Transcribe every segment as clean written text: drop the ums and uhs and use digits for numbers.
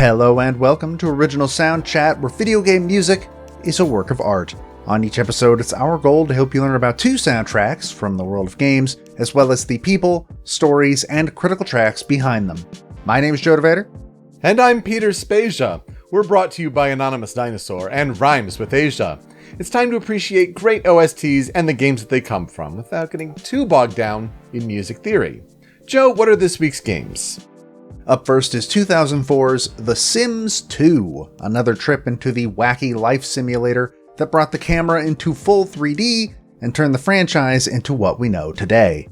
Hello and welcome to Original Soundchat, where video game music is a work of art. On each episode, it's our goal to help you learn about two soundtracks from the world of games, as well as the people, stories, and critical tracks behind them. My name is DeVader. And I'm Peter Spezia. We're brought to you by Anonymous Dinosaur and Rhymes with Asia. It's time to appreciate great OSTs and the games that they come from, without getting too bogged down in music theory. Joe, what are this week's games? Up first is 2004's The Sims 2, another trip into the wacky life simulator that brought the camera into full 3D and turned the franchise into what we know today.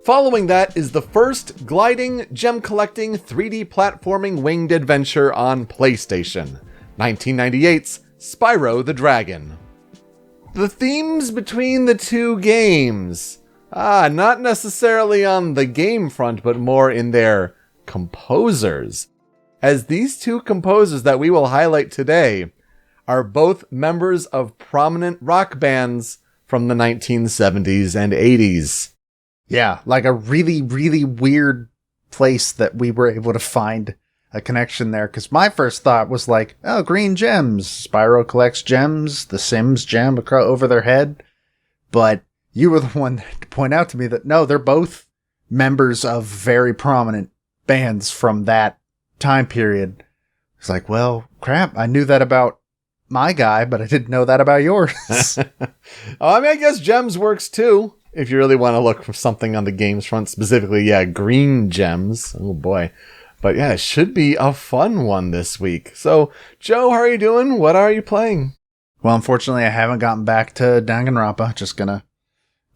Following that is the first gliding, gem-collecting, 3D platforming winged adventure on PlayStation, 1998's Spyro the Dragon. The themes between the two games. Not necessarily on the game front, but more in their composers, as these two composers that we will highlight today are both members of prominent rock bands from the 1970s and 80s. Yeah, like a really, really weird place that we were able to find a connection there, because my first thought was like, oh, green gems. Spyro collects gems, the Sims gem over their head. But you were the one to point out to me that no, they're both members of very prominent bands from that time period. It's like, well, crap, I knew that about my guy, but I didn't know that about yours. I guess gems works too, if you really want to look for something on the games front, specifically, green gems. Oh boy. But yeah, it should be a fun one this week. So, Joe, how are you doing? What are you playing? Well, unfortunately, I haven't gotten back to Danganronpa. Just gonna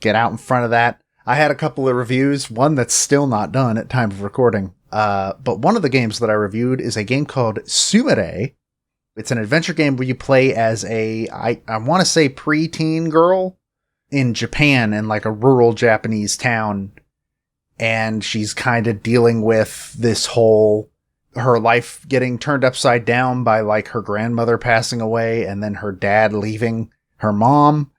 get out in front of that. I had a couple of reviews, one that's still not done at time of recording. But one of the games that I reviewed is a game called Sumire. It's an adventure game where you play as I want to say preteen girl in Japan, in like a rural Japanese town. And she's kind of dealing with this whole, her life getting turned upside down by like her grandmother passing away and then her dad leaving her mom.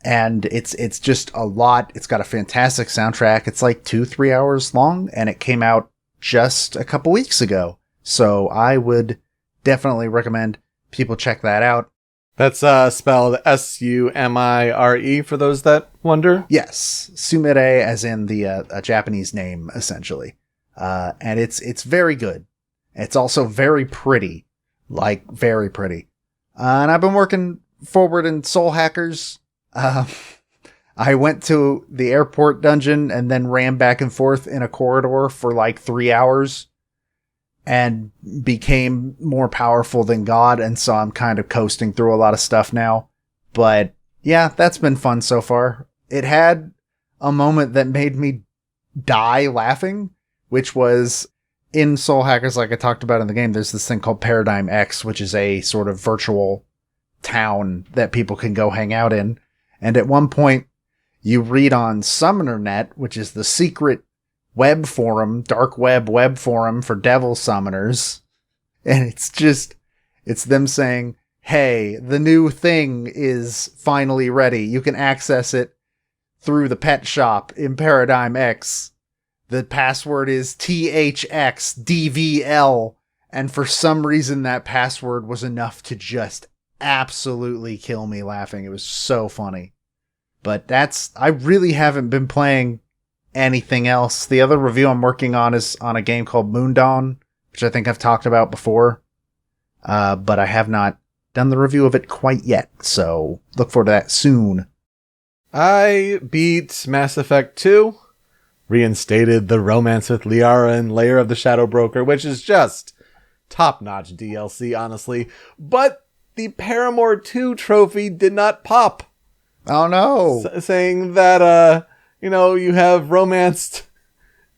And it's just a lot. It's got a fantastic soundtrack. It's like 2-3 hours long, and it came out just a couple weeks ago. So I would definitely recommend people check that out. That's spelled Sumire for those that wonder. Yes, Sumire as in the a Japanese name, essentially. And it's very good. It's also very pretty, like very pretty. And I've been working forward in Soul Hackers. I went to the airport dungeon and then ran back and forth in a corridor for like 3 hours and became more powerful than God. And so I'm kind of coasting through a lot of stuff now. But yeah, that's been fun so far. It had a moment that made me die laughing, which was in Soul Hackers, like I talked about in the game. There's this thing called Paradigm X, which is a sort of virtual town that people can go hang out in. And at one point, you read on SummonerNet, which is the secret web forum, dark web forum for devil summoners. And it's them saying, hey, the new thing is finally ready. You can access it through the pet shop in Paradigm X. The password is THXDVL. And for some reason, that password was enough to just absolutely kill me laughing. It was so funny. But I really haven't been playing anything else. The other review I'm working on is on a game called Moondawn, which I think I've talked about before. But I have not done the review of it quite yet, so look forward to that soon. I beat Mass Effect 2, reinstated the Romance with Liara and Lair of the Shadow Broker, which is just top-notch DLC, honestly. But the Paramore 2 trophy did not pop. Oh no. Saying that, you have romanced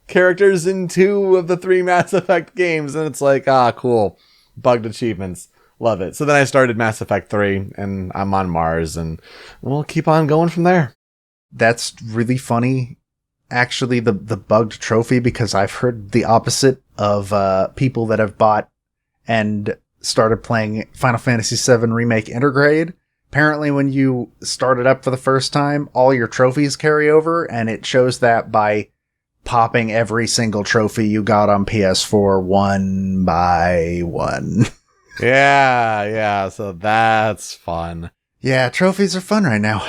characters in 2 of the 3 Mass Effect games. And it's like, cool. Bugged achievements. Love it. So then I started Mass Effect 3 and I'm on Mars and we'll keep on going from there. That's really funny. Actually, the bugged trophy, because I've heard the opposite of people that have bought and started playing Final Fantasy VII Remake Intergrade. Apparently, when you start it up for the first time, all your trophies carry over, and it shows that by popping every single trophy you got on PS4 one by one. Yeah, so that's fun. Yeah, trophies are fun right now.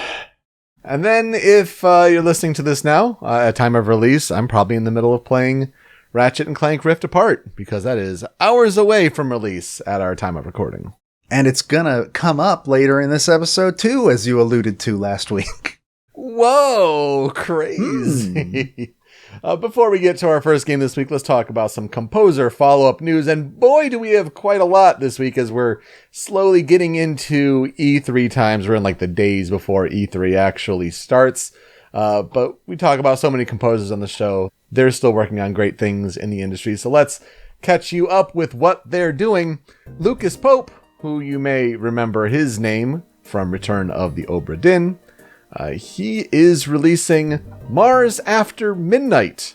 And then if you're listening to this now, at time of release, I'm probably in the middle of playing Ratchet and Clank Rift Apart, because that is hours away from release at our time of recording. And it's gonna come up later in this episode too, as you alluded to last week. Whoa, crazy. Before we get to our first game this week, let's talk about some composer follow-up news. And boy, do we have quite a lot this week as we're slowly getting into E3 times. We're in like the days before E3 actually starts. But we talk about so many composers on the show. They're still working on great things in the industry. So let's catch you up with what they're doing. Lucas Pope, who you may remember his name from Return of the Obra Dinn, he is releasing Mars After Midnight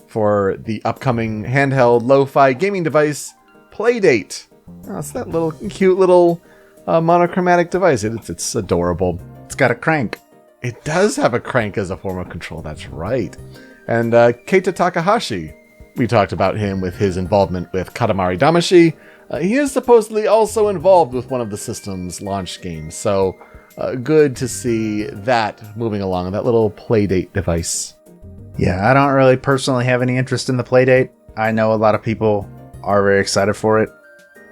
for the upcoming handheld lo-fi gaming device Playdate. Oh, it's that little cute little monochromatic device. It's adorable. It's got a crank. It does have a crank as a form of control. That's right. And Keita Takahashi, we talked about him with his involvement with Katamari Damacy. He is supposedly also involved with one of the system's launch games. So good to see that moving along, that little Playdate device. Yeah, I don't really personally have any interest in the Playdate. I know a lot of people are very excited for it.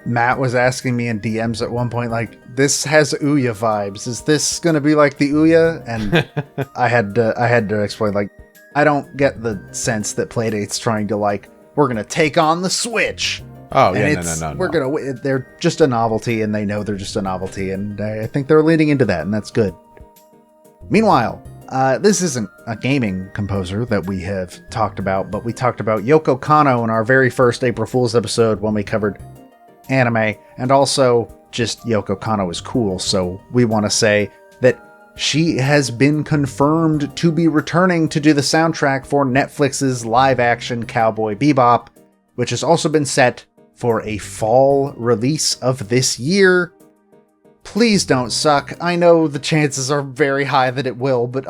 Matt was asking me in DMs at one point, like, this has Ouya vibes. Is this going to be like the Ouya? And I had to explain, like, I don't get the sense that Playdate's trying to, like, we're going to take on the Switch. Oh, and yeah, no. They're just a novelty, and they know they're just a novelty, and I think they're leaning into that, and that's good. Meanwhile, this isn't a gaming composer that we have talked about, but we talked about Yoko Kanno in our very first April Fool's episode when we covered anime, and also just Yoko Kanno is cool, so we want to say that she has been confirmed to be returning to do the soundtrack for Netflix's live-action Cowboy Bebop, which has also been set for a fall release of this year. Please don't suck. I know the chances are very high that it will, but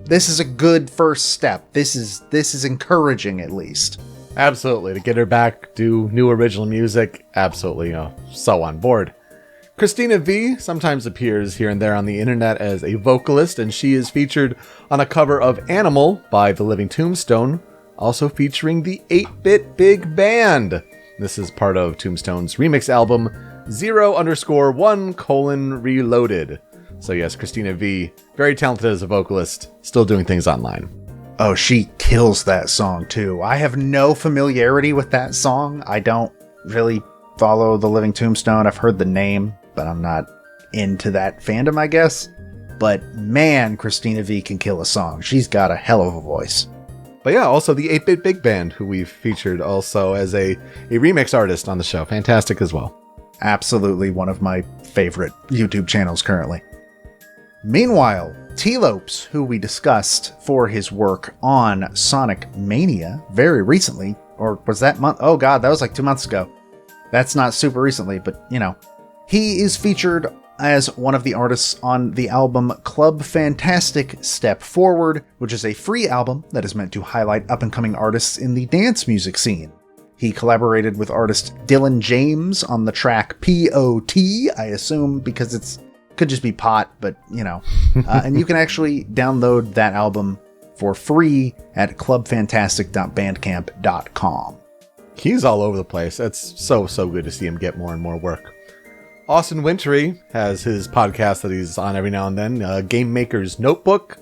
this is a good first step. This is encouraging, at least. Absolutely. To get her back, do new original music, absolutely, so on board. Christina V sometimes appears here and there on the internet as a vocalist, and she is featured on a cover of Animal by The Living Tombstone, also featuring the 8-Bit Big Band. This is part of Tombstone's remix album 0_1:Reloaded. So yes, Christina V, very talented as a vocalist, still doing things online. Oh, she kills that song too. I have no familiarity with that song. I don't really follow The Living Tombstone. I've heard the name, but I'm not into that fandom, I guess. But man, Christina V can kill a song. She's got a hell of a voice. But yeah, also the 8-Bit Big Band, who we've featured also as a remix artist on the show. Fantastic as well. Absolutely one of my favorite YouTube channels currently. Meanwhile, T-Lopes, who we discussed for his work on Sonic Mania very recently, or was that month? Oh god, that was like 2 months ago. That's not super recently, but he is featured as one of the artists on the album Club Fantastic Step Forward, which is a free album that is meant to highlight up-and-coming artists in the dance music scene. He collaborated with artist Dylan James on the track P.O.T., I assume, because it's could just be pot, but and you can actually download that album for free at clubfantastic.bandcamp.com. He's all over the place. It's so good to see him get more and more work. Austin Wintory has his podcast that he's on every now and then, Game Maker's Notebook,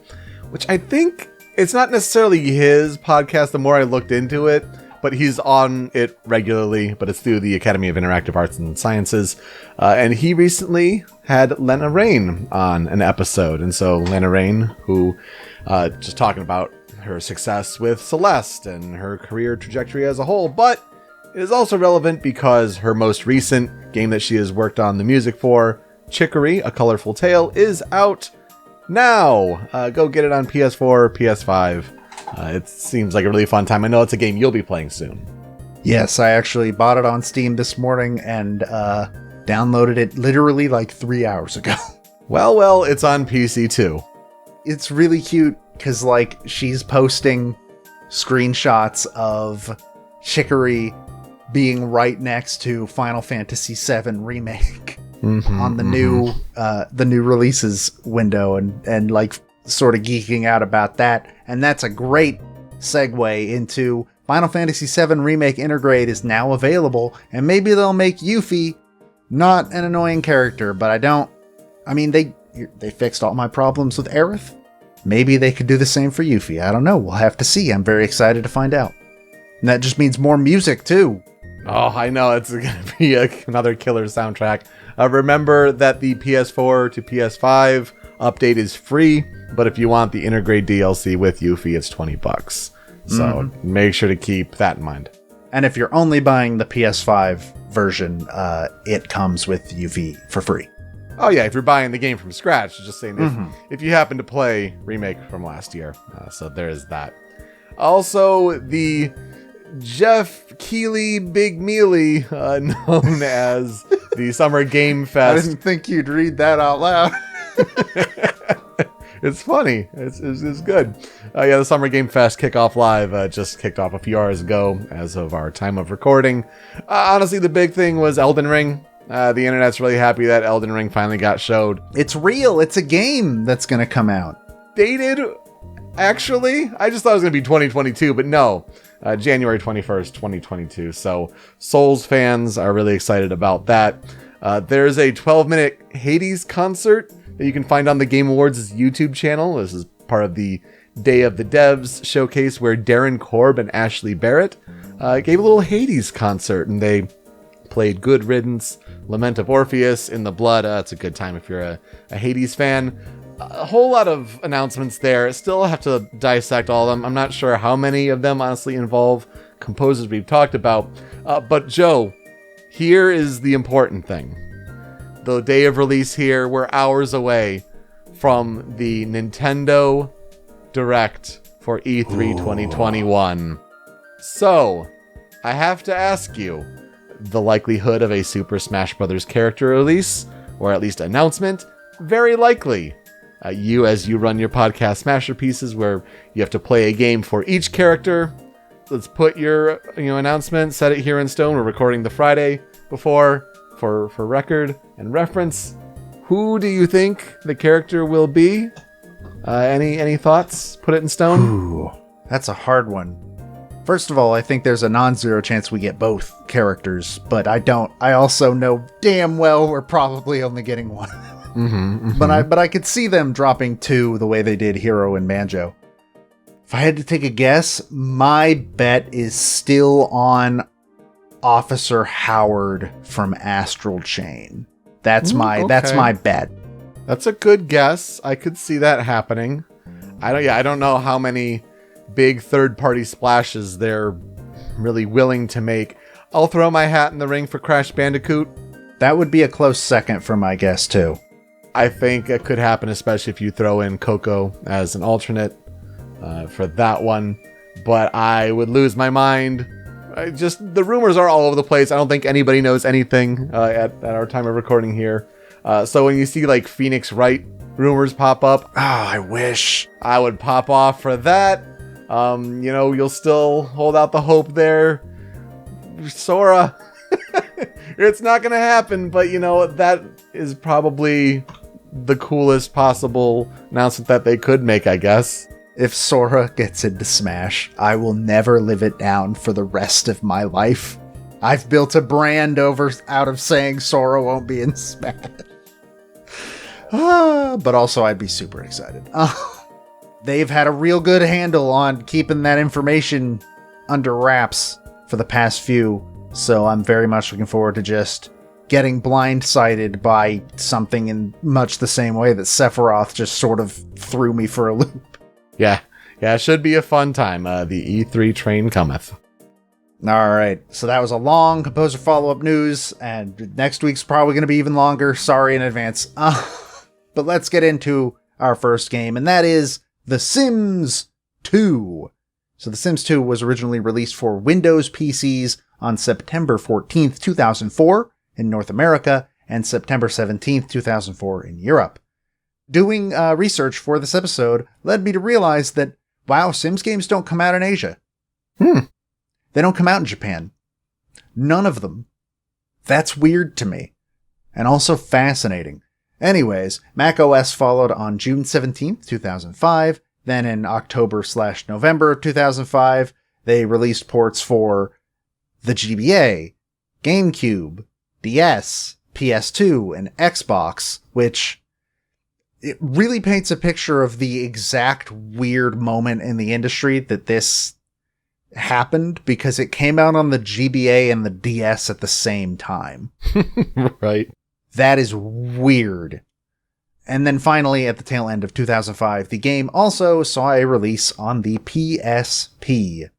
which I think it's not necessarily his podcast the more I looked into it, but he's on it regularly, but it's through the Academy of Interactive Arts and Sciences. And he recently had Lena Raine on an episode. And so Lena Raine, who just talking about her success with Celeste and her career trajectory as a whole, but it is also relevant because her most recent game that she has worked on the music for, Chicory, A Colorful Tale, is out now. Go get it on PS4, PS5. It seems like a really fun time. I know it's a game you'll be playing soon. Yes, I actually bought it on Steam this morning and downloaded it literally like 3 hours ago. Well, it's on PC too. It's really cute because she's posting screenshots of Chicory being right next to Final Fantasy VII Remake on the new releases window, and like sort of geeking out about that. And that's a great segue into Final Fantasy VII Remake Intergrade is now available, and maybe they'll make Yuffie not an annoying character, but they fixed all my problems with Aerith. Maybe they could do the same for Yuffie. I don't know. We'll have to see. I'm very excited to find out. And that just means more music, too. Oh, I know. It's going to be another killer soundtrack. Remember that the PS4 to PS5 update is free, but if you want the Intergrade DLC with Yuffie, it's $20. So make sure to keep that in mind. And if you're only buying the PS5 version, it comes with Yuffie for free. Oh yeah, if you're buying the game from scratch, just saying if you happen to play Remake from last year. So there is that. Also, the Jeff Keighley Big Mealy, known as the Summer Game Fest. I didn't think you'd read that out loud. It's funny. It's good. The Summer Game Fest Kickoff Live just kicked off a few hours ago as of our time of recording. Honestly, the big thing was Elden Ring. The internet's really happy that Elden Ring finally got showed. It's real. It's a game that's going to come out. Dated, actually. I just thought it was going to be 2022, but no. January 21st, 2022. So Souls fans are really excited about that. There's a 12-minute Hades concert that you can find on the Game Awards' YouTube channel. This is part of the Day of the Devs showcase where Darren Korb and Ashley Barrett gave a little Hades concert, and they played Good Riddance, Lament of Orpheus, In the Blood. It's a good time if you're a Hades fan. A whole lot of announcements there. Still have to dissect all of them. I'm not sure how many of them honestly involve composers we've talked about. But Joe, here is the important thing. The day of release here, we're hours away from the Nintendo Direct for E3 2021. So, I have to ask you, the likelihood of a Super Smash Bros. Character release, or at least announcement, very likely. As you run your podcast Masterpieces, where you have to play a game for each character, let's put your announcement, set it here in stone. We're recording the Friday before, for record and reference. Who do you think the character will be? Any thoughts? Put it in stone? Ooh, that's a hard one. First of all, I think there's a non-zero chance we get both characters, but I don't. I also know damn well we're probably only getting one. But I could see them dropping two the way they did Hero and Banjo. If I had to take a guess, my bet is still on Officer Howard from Astral Chain. That's my bet. That's a good guess. I could see that happening. I don't know how many big third-party splashes they're really willing to make. I'll throw my hat in the ring for Crash Bandicoot. That would be a close second for my guess, too. I think it could happen, especially if you throw in Coco as an alternate for that one. But I would lose my mind. The rumors are all over the place. I don't think anybody knows anything at our time of recording here. So when you see like Phoenix Wright rumors pop up, I wish I would pop off for that. You'll still hold out the hope there. Sora, it's not going to happen, but that is probably the coolest possible announcement that they could make, I guess. If Sora gets into Smash, I will never live it down for the rest of my life. I've built a brand out of saying Sora won't be in Smash. But also I'd be super excited. They've had a real good handle on keeping that information under wraps for the past few, so I'm very much looking forward to just getting blindsided by something in much the same way that Sephiroth just sort of threw me for a loop. Yeah, it should be a fun time. The E3 train cometh. Alright, so that was a long composer follow-up news, and next week's probably going to be even longer. Sorry in advance. But let's get into our first game, and that is The Sims 2. So The Sims 2 was originally released for Windows PCs on September 14th, 2004 in North America, and September 17th, 2004 in Europe. Doing research for this episode led me to realize that, wow, Sims games don't come out in Asia. They don't come out in Japan. None of them. That's weird to me. And also fascinating. Anyways, macOS followed on June 17th, 2005. Then in October/November of 2005, they released ports for the GBA, GameCube, DS, PS2, and Xbox, which it really paints a picture of the exact weird moment in the industry that this happened, because it came out on the GBA and the DS at the same time. Right. That is weird. And then finally, at the tail end of 2005, the game also saw a release on the PSP.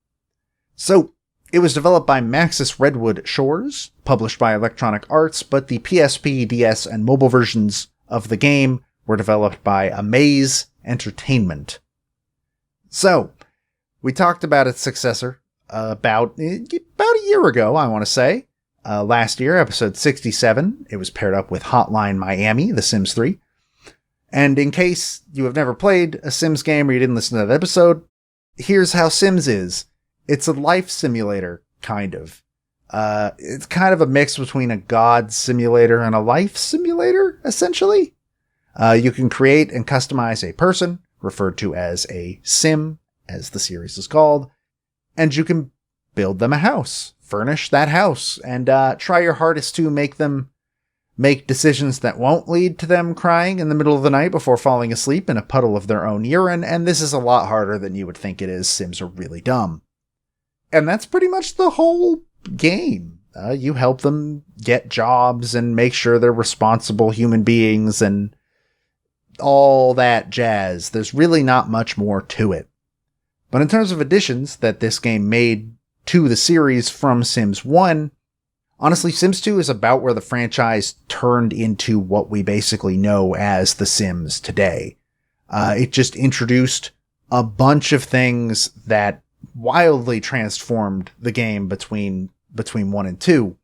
So, it was developed by Maxis Redwood Shores, published by Electronic Arts, but the PSP, DS, and mobile versions of the game were developed by Amaze Entertainment. So, we talked about its successor about a year ago, I want to say. Last year, episode 67, it was paired up with Hotline Miami, The Sims 3. And in case you have never played a Sims game or you didn't listen to that episode, here's how Sims is. It's a life simulator, kind of. It's kind of a mix between a god simulator and a life simulator, essentially. You can create and customize a person, referred to as a sim, as the series is called, and you can build them a house, furnish that house, and try your hardest to make them make decisions that won't lead to them crying in the middle of the night before falling asleep in a puddle of their own urine, and this is a lot harder than you would think it is. Sims are really dumb. And that's pretty much the whole game. You help them get jobs and make sure they're responsible human beings and all that jazz. There's really not much more to it. But in terms of additions that this game made to the series from Sims 1, honestly, Sims 2 is about where the franchise turned into what we basically know as The Sims today. It just introduced a bunch of things that wildly transformed the game between 1 and 2.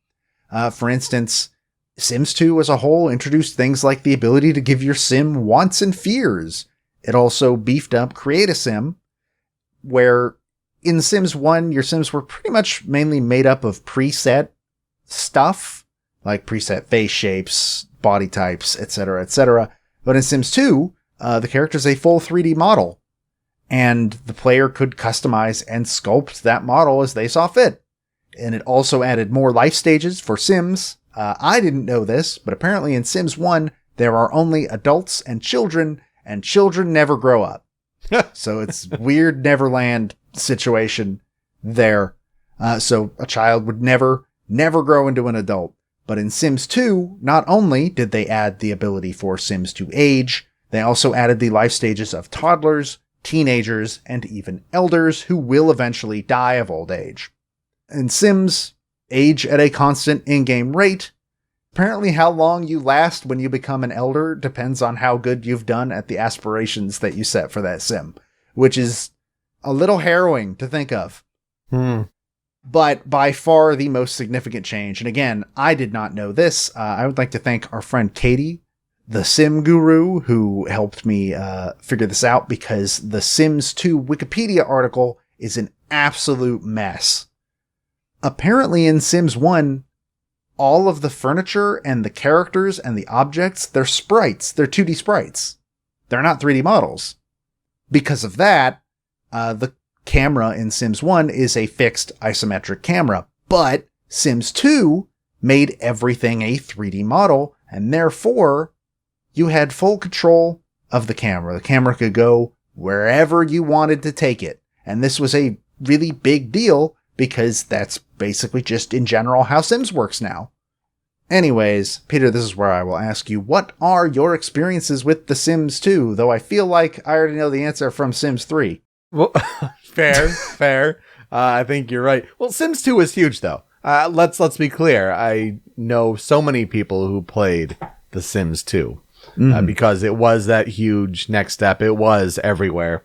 For instance, Sims 2 as a whole introduced things like the ability to give your sim wants and fears. It also beefed up Create a Sim, where in Sims 1, your Sims were pretty much mainly made up of preset stuff, like preset face shapes, body types, etc., etc. But in Sims 2, the character is a full 3D model, and the player could customize and sculpt that model as they saw fit. And it also added more life stages for Sims. I didn't know this, but apparently in Sims 1, there are only adults and children never grow up. So it's weird Neverland situation there. So a child would never grow into an adult. But in Sims 2, not only did they add the ability for Sims to age, they also added the life stages of toddlers, teenagers, and even elders who will eventually die of old age. And Sims age at a constant in-game rate. Apparently how long you last when you become an elder depends on how good you've done at the aspirations that you set for that sim, which is a little harrowing to think of. But by far the most significant change, and again, I did not know this, I would like to thank our friend Katie, the Sim Guru, who helped me figure this out, because the Sims 2 Wikipedia article is an absolute mess. Apparently in Sims 1, all of the furniture and the characters and the objects, they're sprites. They're 2D sprites. They're not 3D models. Because of that, the camera in Sims 1 is a fixed isometric camera. But Sims 2 made everything a 3D model, and therefore, you had full control of the camera. The camera could go wherever you wanted to take it. And this was a really big deal, because that's basically just in general how Sims works now. Anyways, Peter, this is where I will ask you, what are your experiences with The Sims 2? Though I feel like I already know the answer from Sims 3. Well, fair. I think you're right. Well, Sims 2 is huge, though. Let's be clear. I know so many people who played The Sims 2 because it was that huge next step. It was everywhere.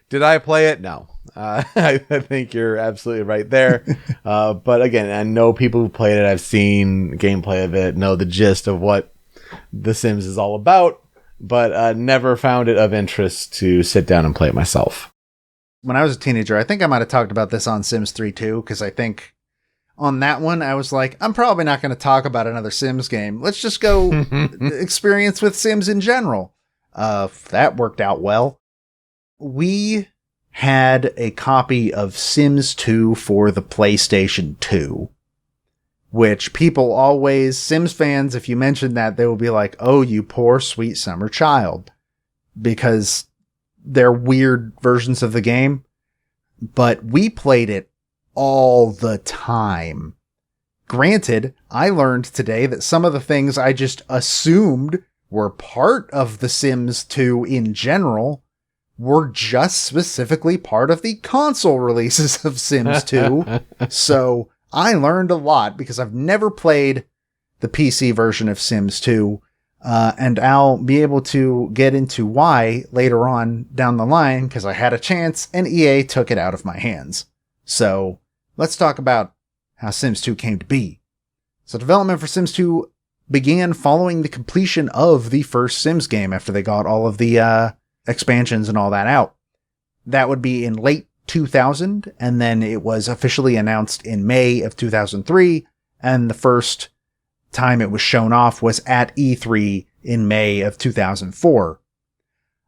Did I play it? No. I think you're absolutely right there. But again, I know people who played it. I've seen gameplay of it, know the gist of what The Sims is all about, but never found it of interest to sit down and play it myself. when I was a teenager, I think I might have talked about this on Sims 3 too, because I think on that one, I was like, I'm probably not going to talk about another Sims game. Let's just go experience with Sims in general. That worked out well. We had a copy of Sims 2 for the PlayStation 2, which people always, Sims fans, if you mention that, they will be like, oh, you poor sweet summer child, because they're weird versions of the game. But we played it all the time. Granted, I learned today that some of the things I just assumed were part of The Sims 2 in general were just specifically part of the console releases of Sims 2. So I learned a lot because I've never played the PC version of Sims 2. And I'll be able to get into why later on down the line, because I had a chance and EA took it out of my hands. So let's talk about how Sims 2 came to be. So development for Sims 2 began following the completion of the first Sims game after they got all of the expansions and all that out. That would be in late 2000, and then it was officially announced in May of 2003, and the first time it was shown off was at E3 in May of 2004.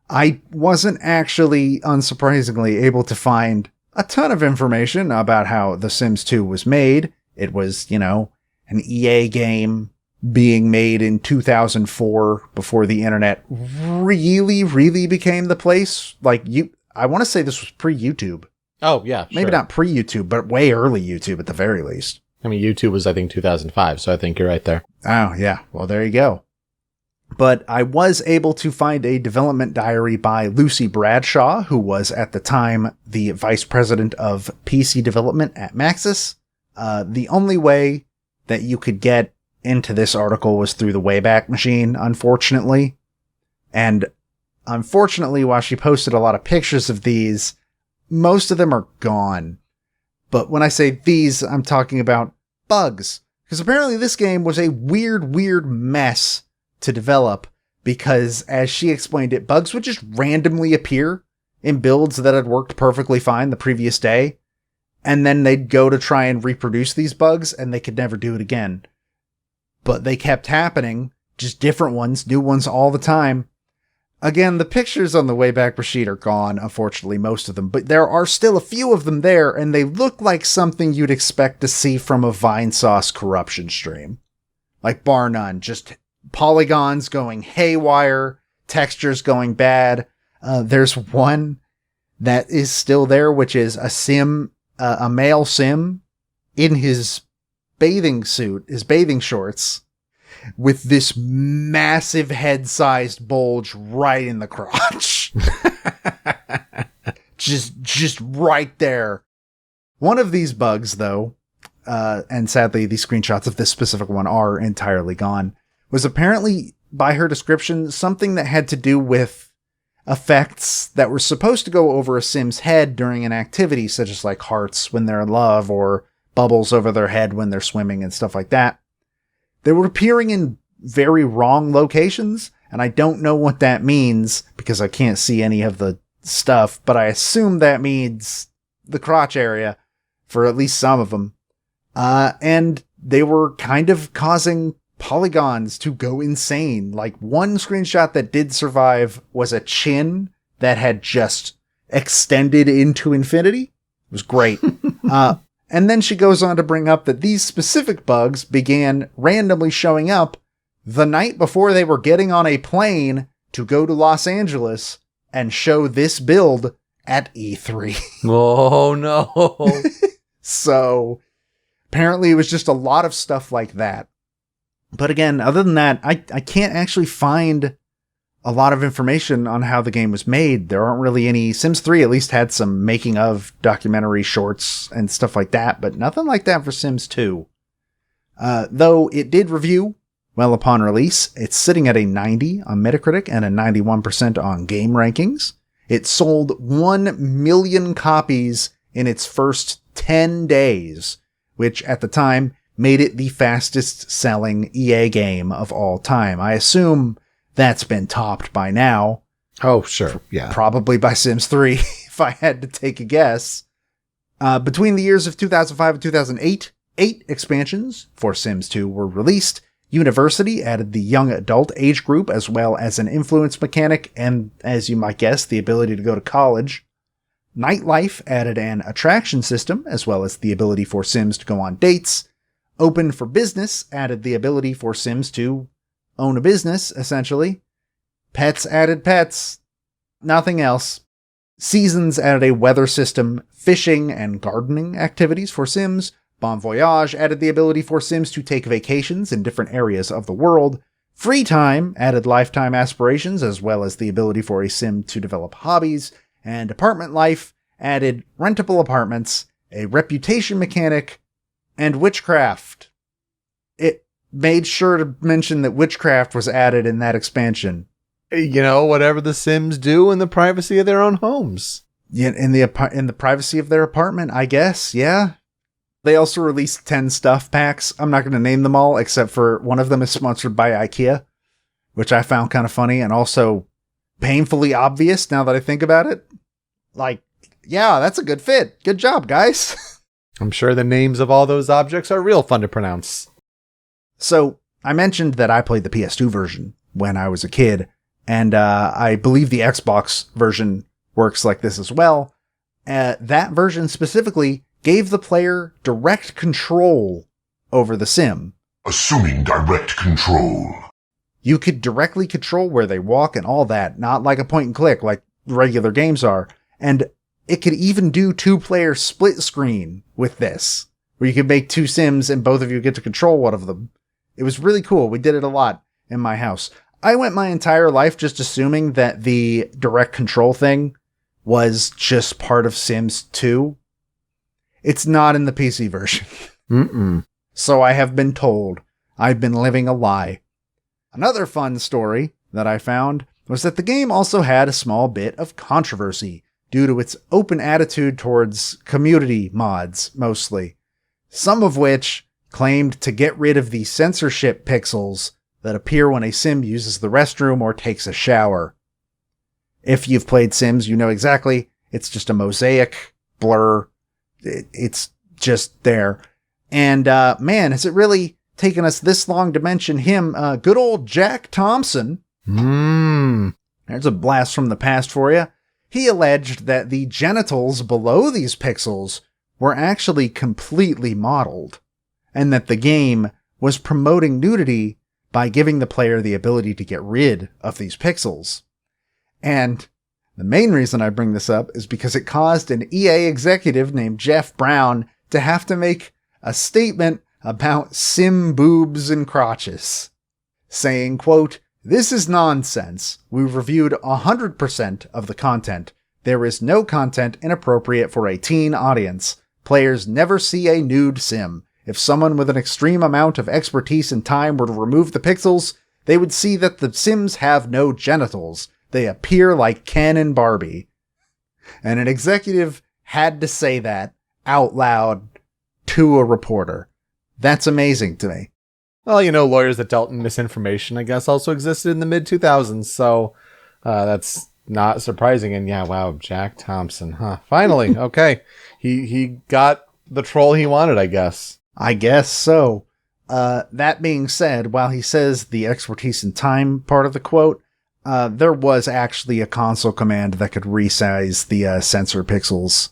I wasn't actually, unsurprisingly, able to find a ton of information about how The Sims 2 was made. It was, an EA game being made in 2004 before the internet really, really became the place. I want to say this was pre-YouTube. Oh, yeah, Maybe not pre-YouTube, but way early YouTube at the very least. I mean, YouTube was, I think, 2005, so I think you're right there. Oh, yeah. Well, there you go. But I was able to find a development diary by Lucy Bradshaw, who was at the time the vice president of PC development at Maxis. The only way that you could get into this article was through the Wayback Machine, unfortunately. And unfortunately, while she posted a lot of pictures of these, most of them are gone. But when I say these, I'm talking about bugs. Because apparently this game was a weird mess to develop, because as she explained it, bugs would just randomly appear in builds that had worked perfectly fine the previous day, and then they'd go to try and reproduce these bugs, and they could never do it again. But they kept happening, just different ones, new ones all the time. Again, the pictures on the Wayback Machine are gone, unfortunately, most of them, but there are still a few of them there, and they look like something you'd expect to see from a Vinesauce corruption stream. Like, bar none, just polygons going haywire, textures going bad. There's one that is still there, which is a male sim in his bathing suit, his bathing shorts, with this massive head-sized bulge right in the crotch. just right there. One of these bugs, though, and sadly the screenshots of this specific one are entirely gone, was apparently, by her description, something that had to do with effects that were supposed to go over a Sim's head during an activity, such as like hearts when they're in love, or bubbles over their head when they're swimming and stuff like that. They were appearing in very wrong locations, and I don't know what that means because I can't see any of the stuff, but I assume that means the crotch area for at least some of them. And they were kind of causing polygons to go insane. Like, one screenshot that did survive was a chin that had just extended into infinity. It was great. And then she goes on to bring up that these specific bugs began randomly showing up the night before they were getting on a plane to go to Los Angeles and show this build at E3. Oh, no. So apparently it was just a lot of stuff like that. But again, other than that, I can't actually find a lot of information on how the game was made. There aren't really any. Sims 3 at least had some making of documentary shorts and stuff like that, but nothing like that for Sims 2. Though it did review well upon release. It's sitting at a 90 on Metacritic and a 91% on Game Rankings. It sold 1 million copies in its first 10 days, which at the time made it the fastest selling EA game of all time. I assume that's been topped by now. Oh, sure. Yeah. Probably by Sims 3, if I had to take a guess. Between the years of 2005 and 2008, 8 expansions for Sims 2 were released. University added the young adult age group as well as an influence mechanic and, as you might guess, the ability to go to college. Nightlife added an attraction system as well as the ability for Sims to go on dates. Open for Business added the ability for Sims to own a business, essentially. Pets added pets. Nothing else. Seasons added a weather system, fishing and gardening activities for Sims. Bon Voyage added the ability for Sims to take vacations in different areas of the world. Free Time added lifetime aspirations as well as the ability for a Sim to develop hobbies. And Apartment Life added rentable apartments, a reputation mechanic, and witchcraft. It made sure to mention that witchcraft was added in that expansion. You know, whatever the Sims do in the privacy of their own homes. Yeah, in the privacy of their apartment, I guess, yeah. They also released 10 stuff packs. I'm not going to name them all, except for one of them is sponsored by IKEA, which I found kind of funny and also painfully obvious now that I think about it. Like, yeah, that's a good fit. Good job, guys. I'm sure the names of all those objects are real fun to pronounce. So, I mentioned that I played the PS2 version when I was a kid, and I believe the Xbox version works like this as well. That version specifically gave the player direct control over the Sim. Assuming direct control. You could directly control where they walk and all that, not like a point and click like regular games are. And it could even do 2-player split screen with this, where you could make 2 Sims and both of you get to control one of them. It was really cool. We did it a lot in my house. I went my entire life just assuming that the direct control thing was just part of Sims 2. It's not in the PC version. So I have been told. I've been living a lie. Another fun story that I found was that the game also had a small bit of controversy due to its open attitude towards community mods, mostly. Some of which claimed to get rid of the censorship pixels that appear when a Sim uses the restroom or takes a shower. If you've played Sims, you know exactly. It's just a mosaic blur. It's just there. And, man, has it really taken us this long to mention him? Good old Jack Thompson. There's a blast from the past for you. He alleged that the genitals below these pixels were actually completely modeled, and that the game was promoting nudity by giving the player the ability to get rid of these pixels. And the main reason I bring this up is because it caused an EA executive named Jeff Brown to have to make a statement about Sim boobs and crotches, saying, quote, "This is nonsense. We reviewed 100% of the content. There is no content inappropriate for a teen audience. Players never see a nude Sim. If someone with an extreme amount of expertise and time were to remove the pixels, they would see that the Sims have no genitals. They appear like Ken and Barbie." And an executive had to say that out loud to a reporter. That's amazing to me. Well, you know, lawyers that dealt in misinformation, I guess, also existed in the mid-2000s, so that's not surprising. And yeah, wow, Jack Thompson, huh? Finally, okay. He got the troll he wanted, I guess. I guess so. That being said, while he says the expertise and time part of the quote, there was actually a console command that could resize the censor pixels.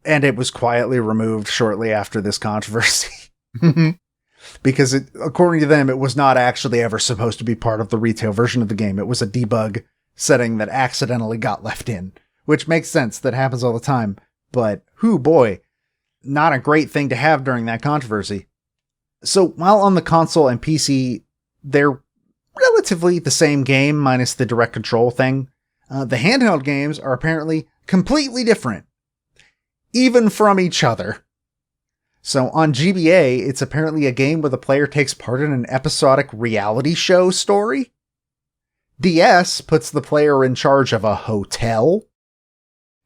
And it was quietly removed shortly after this controversy. Because according to them, it was not actually ever supposed to be part of the retail version of the game. It was a debug setting that accidentally got left in, which makes sense. That happens all the time. But, whoo boy, not a great thing to have during that controversy. So, while on the console and PC, they're relatively the same game minus the direct control thing, the handheld games are apparently completely different, even from each other. So on GBA, it's apparently a game where the player takes part in an episodic reality show story. DS puts the player in charge of a hotel.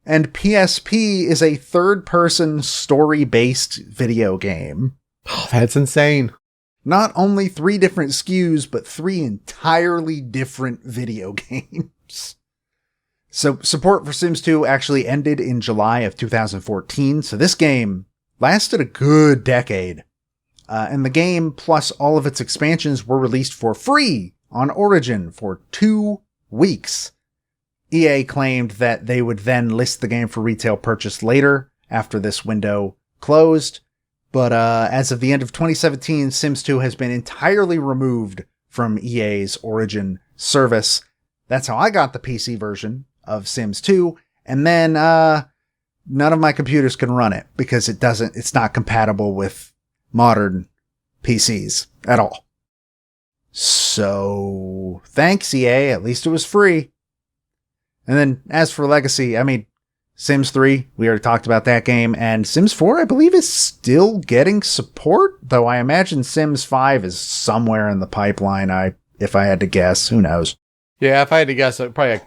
And PSP is a third-person story-based video game. Oh, that's insane. Not only 3 different SKUs, but 3 entirely different video games. So support for Sims 2 actually ended in July of 2014, so this game lasted a good decade. And the game, plus all of its expansions, were released for free on Origin for 2 weeks. EA claimed that they would then list the game for retail purchase later, after this window closed. But as of the end of 2017, Sims 2 has been entirely removed from EA's Origin service. That's how I got the PC version of Sims 2, and then none of my computers can run it because it's not compatible with modern PCs at all. So thanks, EA, at least it was free. And then as for Legacy, I mean, Sims 3, we already talked about that game, and Sims 4, I believe, is still getting support, though I imagine Sims 5 is somewhere in the pipeline, if I had to guess. Who knows? Yeah, if I had to guess, probably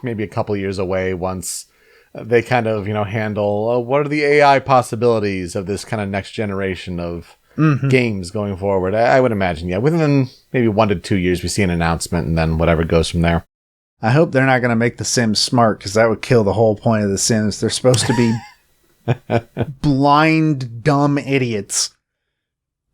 maybe a couple years away once they kind of, handle what are the AI possibilities of this kind of next generation of games going forward. I would imagine, yeah, within maybe 1 to 2 years, we see an announcement and then whatever goes from there. I hope they're not going to make the Sims smart, because that would kill the whole point of the Sims. They're supposed to be blind, dumb idiots.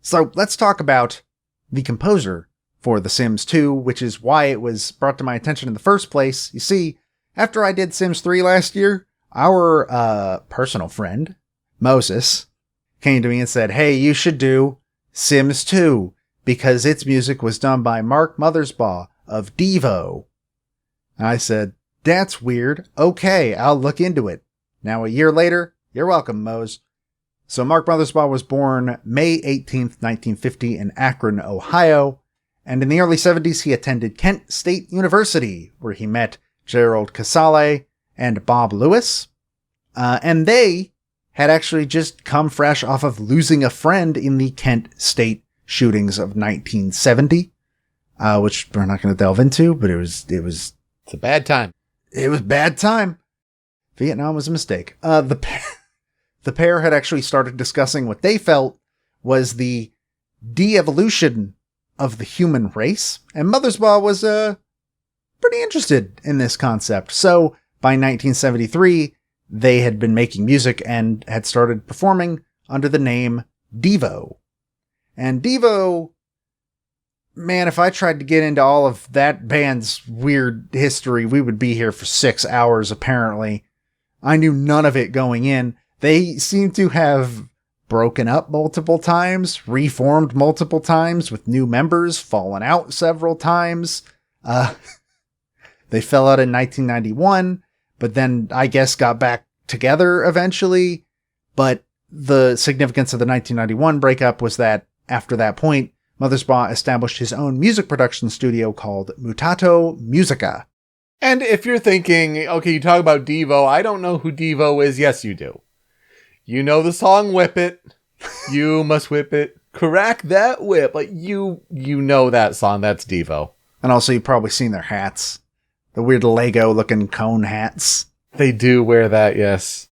So let's talk about the composer for The Sims 2, which is why it was brought to my attention in the first place. You see, after I did Sims 3 last year, our personal friend, Moses, came to me and said, hey, you should do Sims 2, because its music was done by Mark Mothersbaugh of Devo. I said, that's weird. Okay, I'll look into it. Now, a year later, you're welcome, Mose. So Mark Mothersbaugh was born May 18th, 1950 in Akron, Ohio. And in the early 70s, he attended Kent State University, where he met Gerald Casale and Bob Lewis. And they had actually just come fresh off of losing a friend in the Kent State shootings of 1970, which we're not going to delve into, but it's a bad time. It was a bad time. Vietnam was a mistake. The pair had actually started discussing what they felt was the de-evolution of the human race, and Mothersbaugh was pretty interested in this concept. So by 1973, they had been making music and had started performing under the name Devo. And Devo, man, if I tried to get into all of that band's weird history, we would be here for 6 hours, apparently. I knew none of it going in. They seem to have broken up multiple times, reformed multiple times with new members, fallen out several times. They fell out in 1991, but then I guess got back together eventually. But the significance of the 1991 breakup was that after that point, Mothersbaugh established his own music production studio called Mutato Musica. And if you're thinking, okay, you talk about Devo, I don't know who Devo is. Yes, you do. You know the song Whip It. You must whip it. Crack that whip. Like, you know that song. That's Devo. And also you've probably seen their hats. The weird Lego-looking cone hats. They do wear that, yes.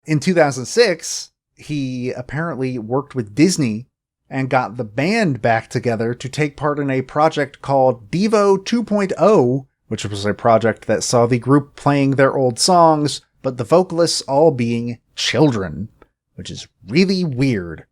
In 2006, he apparently worked with Disney and got the band back together to take part in a project called Devo 2.0, which was a project that saw the group playing their old songs, but the vocalists all being children, which is really weird,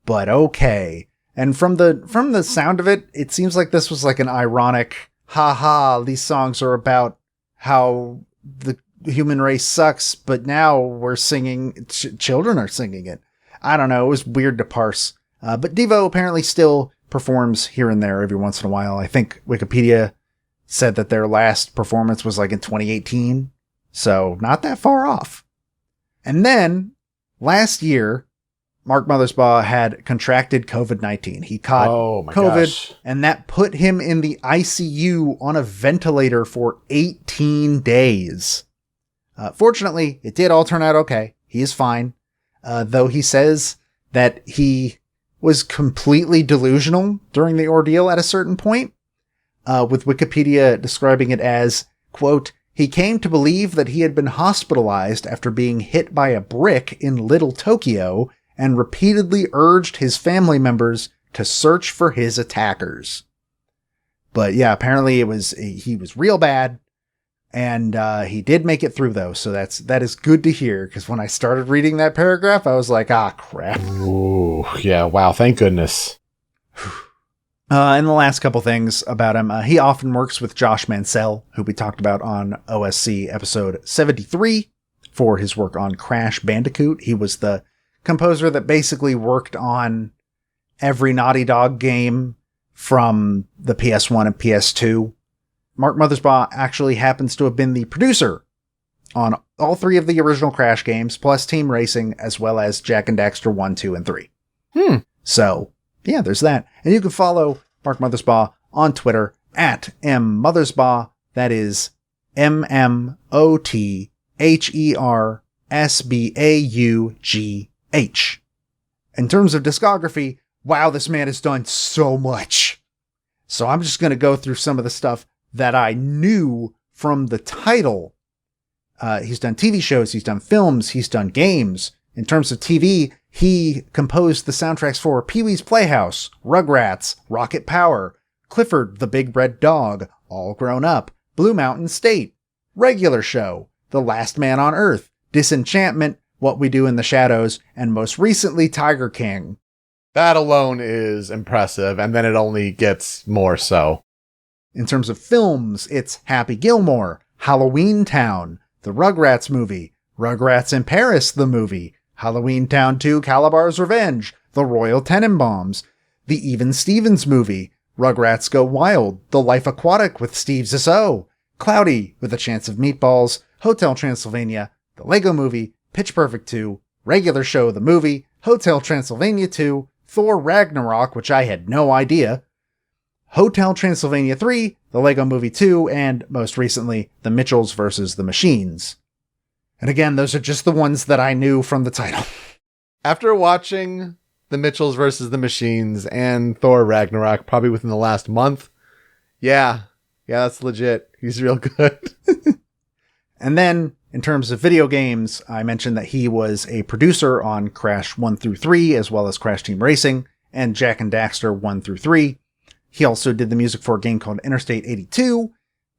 but okay. And from the sound of it, it seems like this was like an ironic, haha, these songs are about how the human race sucks, but now we're singing, children are singing it. I don't know, it was weird to parse. But Devo apparently still performs here and there every once in a while. I think Wikipedia said that their last performance was like in 2018, so not that far off. And then, last year, Mark Mothersbaugh had contracted COVID-19. He caught COVID, gosh. And that put him in the ICU on a ventilator for 18 days. Fortunately, it did all turn out okay. He is fine, though he says that he was completely delusional during the ordeal at a certain point, with Wikipedia describing it as, quote, he came to believe that he had been hospitalized after being hit by a brick in Little Tokyo and repeatedly urged his family members to search for his attackers. But yeah, apparently he was real bad, And he did make it through, though, so that is good to hear, because when I started reading that paragraph, I was like, ah, crap. Ooh, yeah, wow, thank goodness. And the last couple things about him, he often works with Josh Mansell, who we talked about on OSC episode 73, for his work on Crash Bandicoot. He was the composer that basically worked on every Naughty Dog game from the PS1 and PS2. Mark Mothersbaugh actually happens to have been the producer on all 3 of the original Crash games, plus Team Racing, as well as Jak and Daxter 1, 2, and 3. So, yeah, there's that. And you can follow Mark Mothersbaugh on Twitter at mmothersbaugh. That is MMOTHERSBAUGH. In terms of discography, wow, this man has done so much. So I'm just going to go through some of the stuff that I knew from the title. He's done TV shows, he's done films, he's done games. In terms of TV, he composed the soundtracks for Pee-wee's Playhouse, Rugrats, Rocket Power, Clifford the Big Red Dog, All Grown Up, Blue Mountain State, Regular Show, The Last Man on Earth, Disenchantment, What We Do in the Shadows, and most recently Tiger King. That alone is impressive, and then it only gets more so. In terms of films, it's Happy Gilmore, Halloween Town, the Rugrats movie, Rugrats in Paris the movie, Halloween Town 2 Calabar's Revenge, The Royal Tenenbaums, the Even Stevens movie, Rugrats Go Wild, The Life Aquatic with Steve Zissou, Cloudy with a Chance of Meatballs, Hotel Transylvania, The Lego Movie, Pitch Perfect 2, Regular Show the movie, Hotel Transylvania 2, Thor Ragnarok, which I had no idea, Hotel Transylvania 3, The Lego Movie 2, and most recently, The Mitchells vs. the Machines. And again, those are just the ones that I knew from the title. After watching The Mitchells vs. the Machines and Thor Ragnarok, probably within the last month, yeah, that's legit. He's real good. And then, in terms of video games, I mentioned that he was a producer on Crash 1 through 3, as well as Crash Team Racing, and Jak and Daxter 1 through 3. He also did the music for a game called Interstate 82,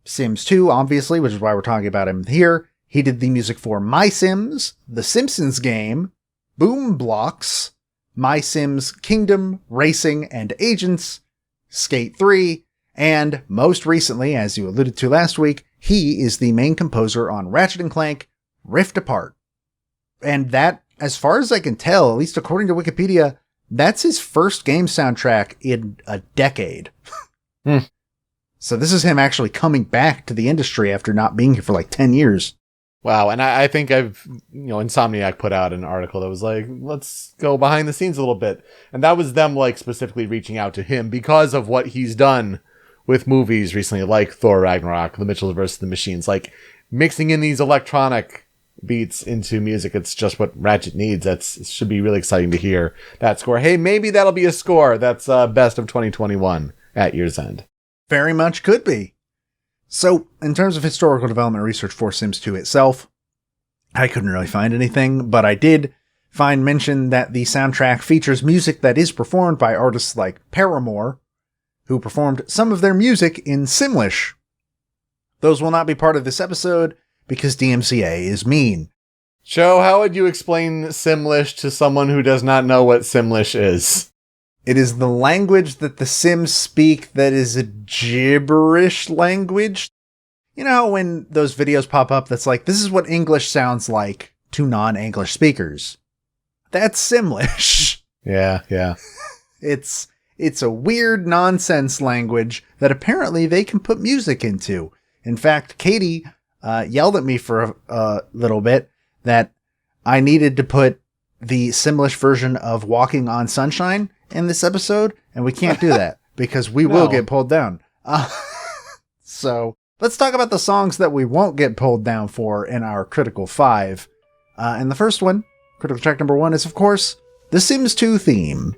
Sims 2, obviously, which is why we're talking about him here. He did the music for My Sims, The Simpsons game, Boom Blocks, My Sims Kingdom, Racing and Agents, Skate 3, and most recently, as you alluded to last week, he is the main composer on Ratchet & Clank Rift Apart. And that, as far as I can tell, at least according to Wikipedia, that's his first game soundtrack in a decade. So this is him actually coming back to the industry after not being here for like 10 years. Wow, and I think Insomniac put out an article that was like, let's go behind the scenes a little bit. And that was them like specifically reaching out to him because of what he's done with movies recently, like Thor Ragnarok, The Mitchells vs. the Machines, like mixing in these electronic beats into music. It's just what Ratchet needs. It should be really exciting to hear that score. Hey, maybe that'll be a score that's best of 2021 at year's end. Very much could be. So, in terms of historical development research for Sims 2 itself, I couldn't really find anything, but I did find mention that the soundtrack features music that is performed by artists like Paramore, who performed some of their music in Simlish. Those will not be part of this episode, because DMCA is mean. Joe, how would you explain Simlish to someone who does not know what Simlish is? It is the language that the Sims speak that is a gibberish language. You know how when those videos pop up that's like, this is what English sounds like to non-English speakers? That's Simlish. Yeah. It's a weird nonsense language that apparently they can put music into. In fact, Katie yelled at me for a little bit that I needed to put the Simlish version of Walking on Sunshine in this episode, and we can't do that because we will get pulled down. So let's talk about the songs that we won't get pulled down for in our Critical 5. And the first one, critical track number 1, is of course the Sims 2 theme.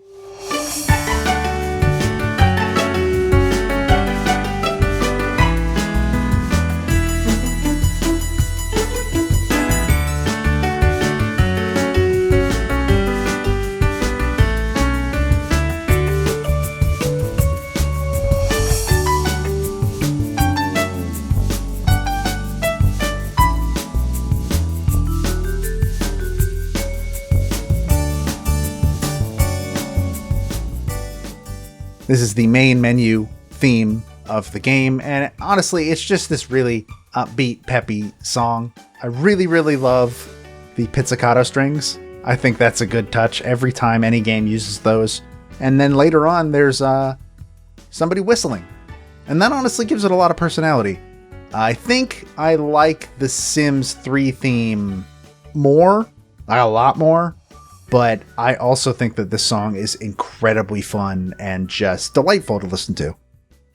This is the main menu theme of the game, and honestly, it's just this really upbeat, peppy song. I really, really love the pizzicato strings. I think that's a good touch every time any game uses those. And then later on, there's somebody whistling. And that honestly gives it a lot of personality. I think I like the Sims 3 theme more, a lot more, but I also think that this song is incredibly fun and just delightful to listen to.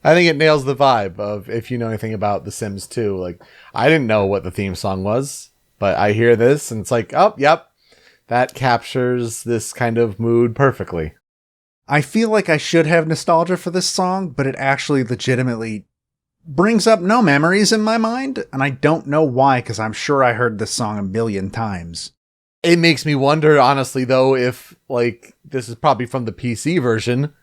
I think it nails the vibe of, if you know anything about The Sims 2, like, I didn't know what the theme song was, but I hear this and it's like, oh, yep, that captures this kind of mood perfectly. I feel like I should have nostalgia for this song, but it actually legitimately brings up no memories in my mind, and I don't know why, because I'm sure I heard this song a million times. It makes me wonder, honestly, though, if, like, this is probably from the PC version,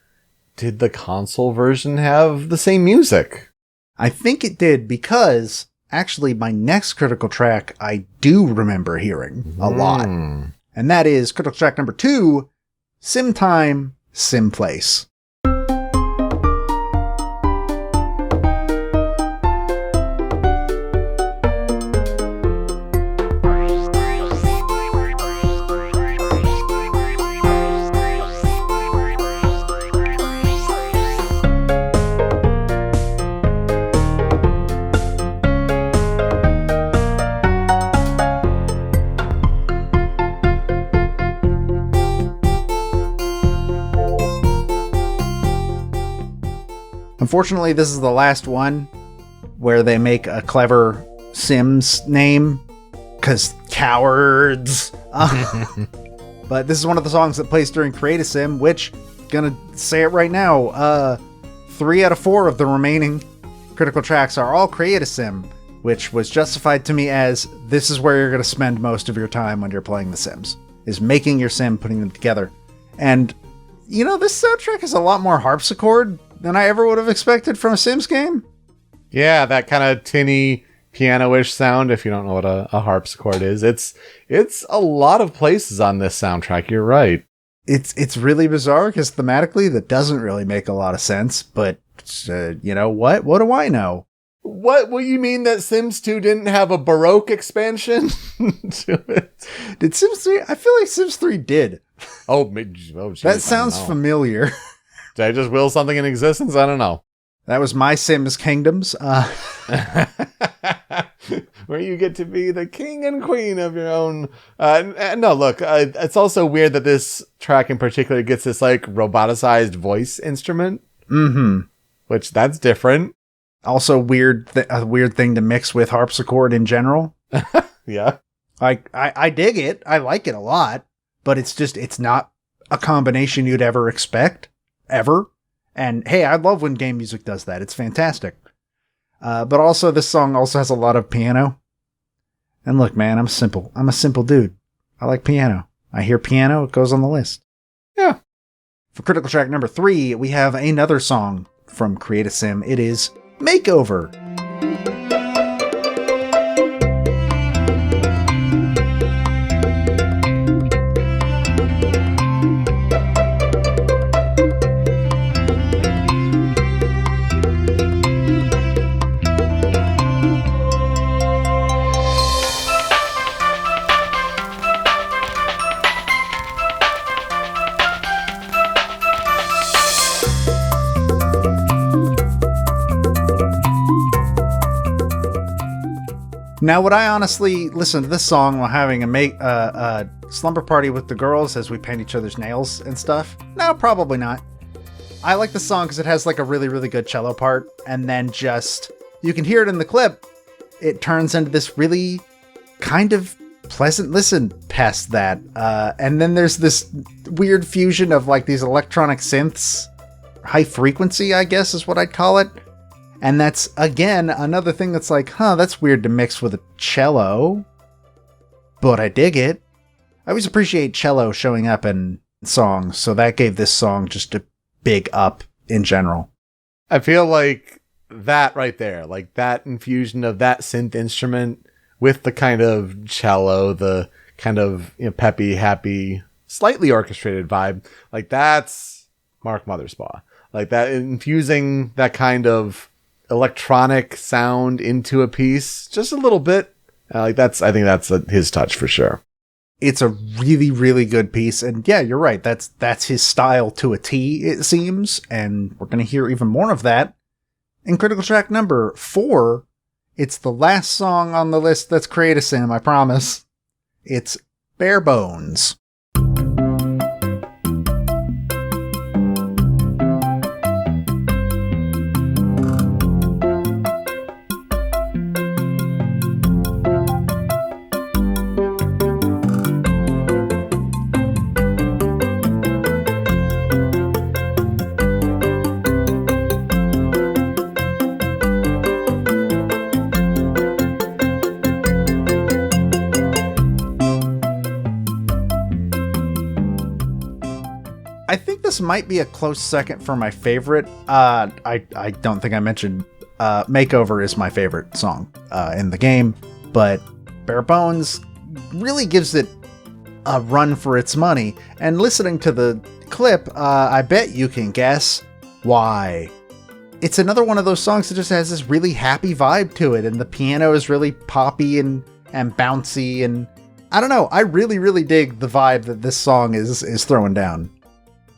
did the console version have the same music? I think it did, because actually my next critical track I do remember hearing a lot. And that is critical track number 2, Sim Time, Sim Place. Unfortunately, this is the last one where they make a clever Sims name, because cowards. But this is one of the songs that plays during Create a Sim, which, gonna say it right now, 3 out of 4 of the remaining critical tracks are all Create a Sim, which was justified to me as, this is where you're gonna spend most of your time when you're playing The Sims, is making your sim, putting them together. And, you know, this soundtrack has a lot more harpsichord than I ever would have expected from a Sims game. Yeah, that kind of tinny, piano-ish sound, if you don't know what a harpsichord is. It's a lot of places on this soundtrack, you're right. It's really bizarre, because thematically that doesn't really make a lot of sense, but you know what? What do I know? What you mean that Sims 2 didn't have a Baroque expansion to it? Did Sims 3? I feel like Sims 3 did. Geez, that sounds familiar. Did I just will something in existence? I don't know. That was my Sims Kingdoms. Where you get to be the king and queen of your own. No, look, it's also weird that this track in particular gets this like roboticized voice instrument. Mm-hmm. Which that's different. Also a weird thing to mix with harpsichord in general. Yeah. I dig it. I like it a lot, but it's not a combination you'd ever expect. Ever. And hey, I love when game music does that. It's fantastic. But also this song also has a lot of piano. And look, man, I'm simple. I'm a simple dude. I like piano. I hear piano, it goes on the list. Yeah. For critical track number 3, we have another song from Create a Sim. It is Makeover. Now, would I honestly listen to this song while having a slumber party with the girls as we paint each other's nails and stuff? No, probably not. I like the song because it has like a really, really good cello part, and then just, you can hear it in the clip, it turns into this really kind of pleasant listen past that. And then there's this weird fusion of like these electronic synths, high frequency, I guess is what I'd call it. And that's, again, another thing that's like, that's weird to mix with a cello. But I dig it. I always appreciate cello showing up in songs, so that gave this song just a big up in general. I feel like that right there, like that infusion of that synth instrument with the kind of cello, the kind of, you know, peppy, happy, slightly orchestrated vibe, like that's Mark Mothersbaugh. Like that, infusing that kind of electronic sound into a piece just a little bit. I think that's his touch for sure. It's a really, really good piece. And yeah, you're right. That's his style to a T, it seems. And we're going to hear even more of that in critical track number 4. It's the last song on the list that's Create a Sim, I promise. It's Bare Bones. I think this might be a close second for my favorite. I don't think I mentioned Makeover is my favorite song in the game, but Bare Bones really gives it a run for its money. And listening to the clip, I bet you can guess why. It's another one of those songs that just has this really happy vibe to it, and the piano is really poppy and bouncy, and I don't know, I really, really dig the vibe that this song is throwing down.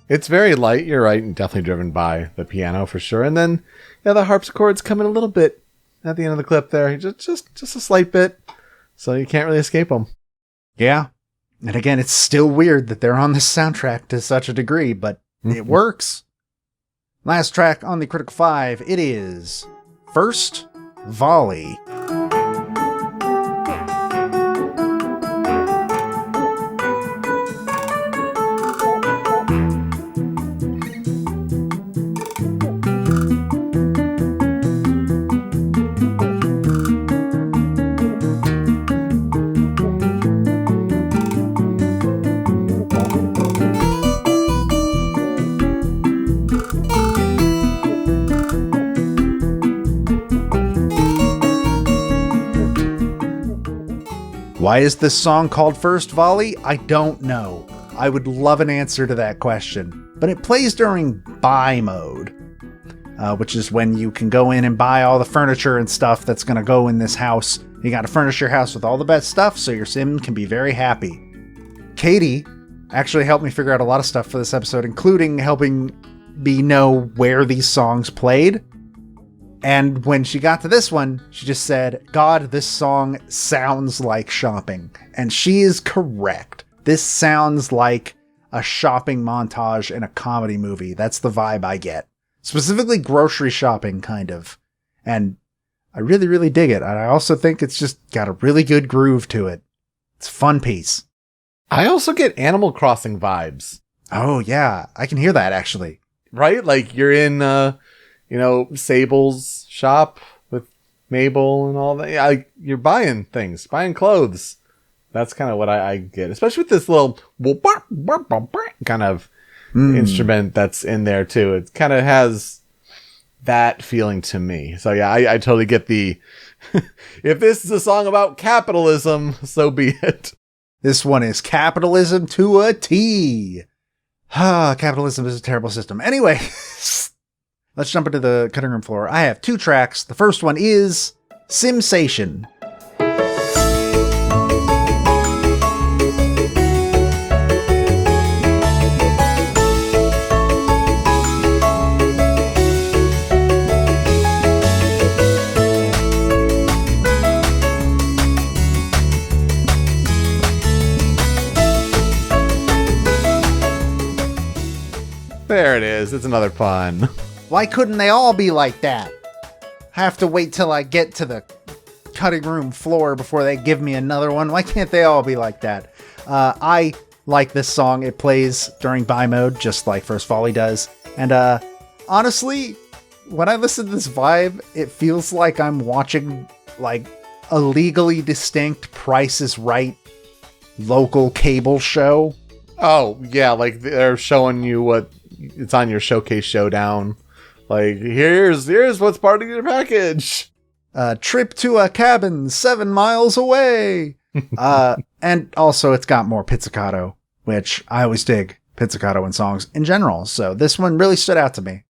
It's very light, you're right, and definitely driven by the piano for sure. And then, yeah, the harpsichords come in a little bit at the end of the clip there, just a slight bit, so you can't really escape them. Yeah, and again, it's still weird that they're on this soundtrack to such a degree, but it works. Last track on the Critical 5, it is First Volley. Why is this song called First Volley? I don't know. I would love an answer to that question. But it plays during buy mode, which is when you can go in and buy all the furniture and stuff that's going to go in this house. You got to furnish your house with all the best stuff so your sim can be very happy. Katie actually helped me figure out a lot of stuff for this episode, including helping me know where these songs played. And when she got to this one, she just said, God, this song sounds like shopping. And she is correct. This sounds like a shopping montage in a comedy movie. That's the vibe I get. Specifically grocery shopping, kind of. And I really, really dig it. And I also think it's just got a really good groove to it. It's a fun piece. I also get Animal Crossing vibes. Oh, yeah. I can hear that, actually. Right? Like you're in... Sable's shop with Mabel and all that. Yeah, you're buying things, buying clothes. That's kind of what I get, especially with this little kind of instrument that's in there too. It kind of has that feeling to me. So yeah, I totally get the, if this is a song about capitalism, so be it. This one is capitalism to a T. Capitalism is a terrible system. Anyway, let's jump into the cutting room floor. I have 2 tracks. The first one is Simsation. There it is. It's another pun. Why couldn't they all be like that? I have to wait till I get to the cutting room floor before they give me another one. Why can't they all be like that? I like this song. It plays during buy mode, just like First Volley does. And honestly, when I listen to this vibe, it feels like I'm watching like a legally distinct Price is Right local cable show. Oh, yeah, like they're showing you what it's on your Showcase Showdown. Like, here's what's part of your package. Trip to a cabin 7 miles away. And also it's got more pizzicato, which I always dig pizzicato in songs in general. So this one really stood out to me.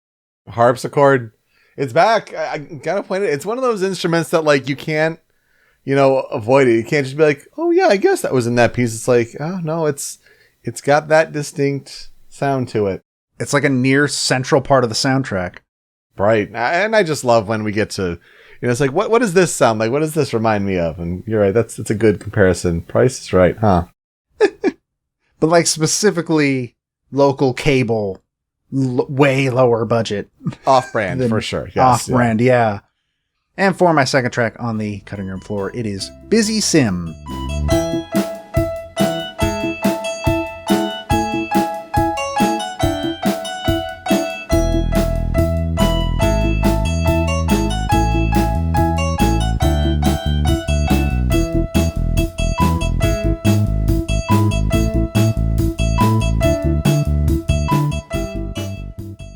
Harpsichord. It's back. I gotta point it. It's one of those instruments that like you can't, avoid it. You can't just be like, oh yeah, I guess that was in that piece. It's like, oh no, it's got that distinct sound to it. It's like a near central part of the soundtrack. Right. And I just love when we get to, it's like, what does this sound like? What does this remind me of? And you're right. That's a good comparison. Price is right, huh? But like specifically local cable, way lower budget. Off-brand, for sure. Yes, off-brand, yeah. And for my second track on the cutting room floor, it is Busy Sim.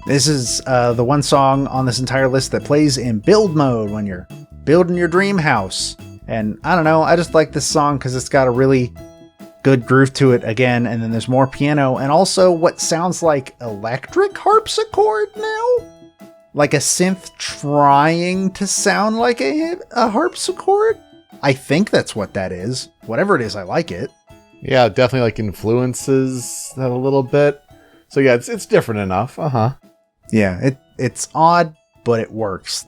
This is the one song on this entire list that plays in build mode when you're building your dream house. And I don't know, I just like this song because it's got a really good groove to it again, and then there's more piano, and also what sounds like electric harpsichord now? Like a synth trying to sound like a harpsichord? I think that's what that is. Whatever it is, I like it. Yeah, definitely like influences that a little bit. So yeah, it's different enough. Uh-huh. Yeah, it's odd, but it works.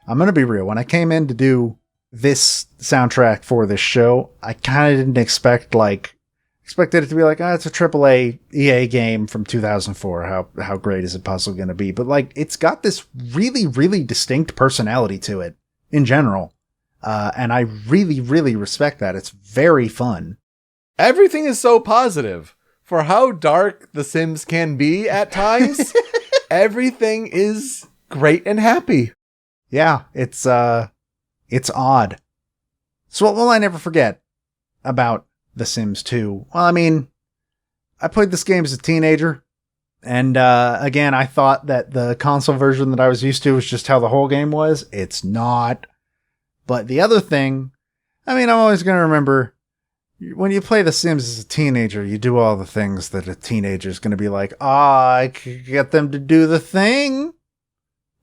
I'm going to be real. When I came in to do this soundtrack for this show, I kind of didn't expected it to be like, it's a AAA EA game from 2004. How great is it possibly going to be? But like, it's got this really, really distinct personality to it in general. And I really, really respect that. It's very fun. Everything is so positive. For how dark The Sims can be at times, everything is great and happy. Yeah, it's odd. So what will I never forget about The Sims 2? Well, I mean, I played this game as a teenager, and again, I thought that the console version that I was used to was just how the whole game was. It's not. But the other thing, I mean, I'm always going to remember, when you play The Sims as a teenager, you do all the things that a teenager is going to be like, I could get them to do the thing.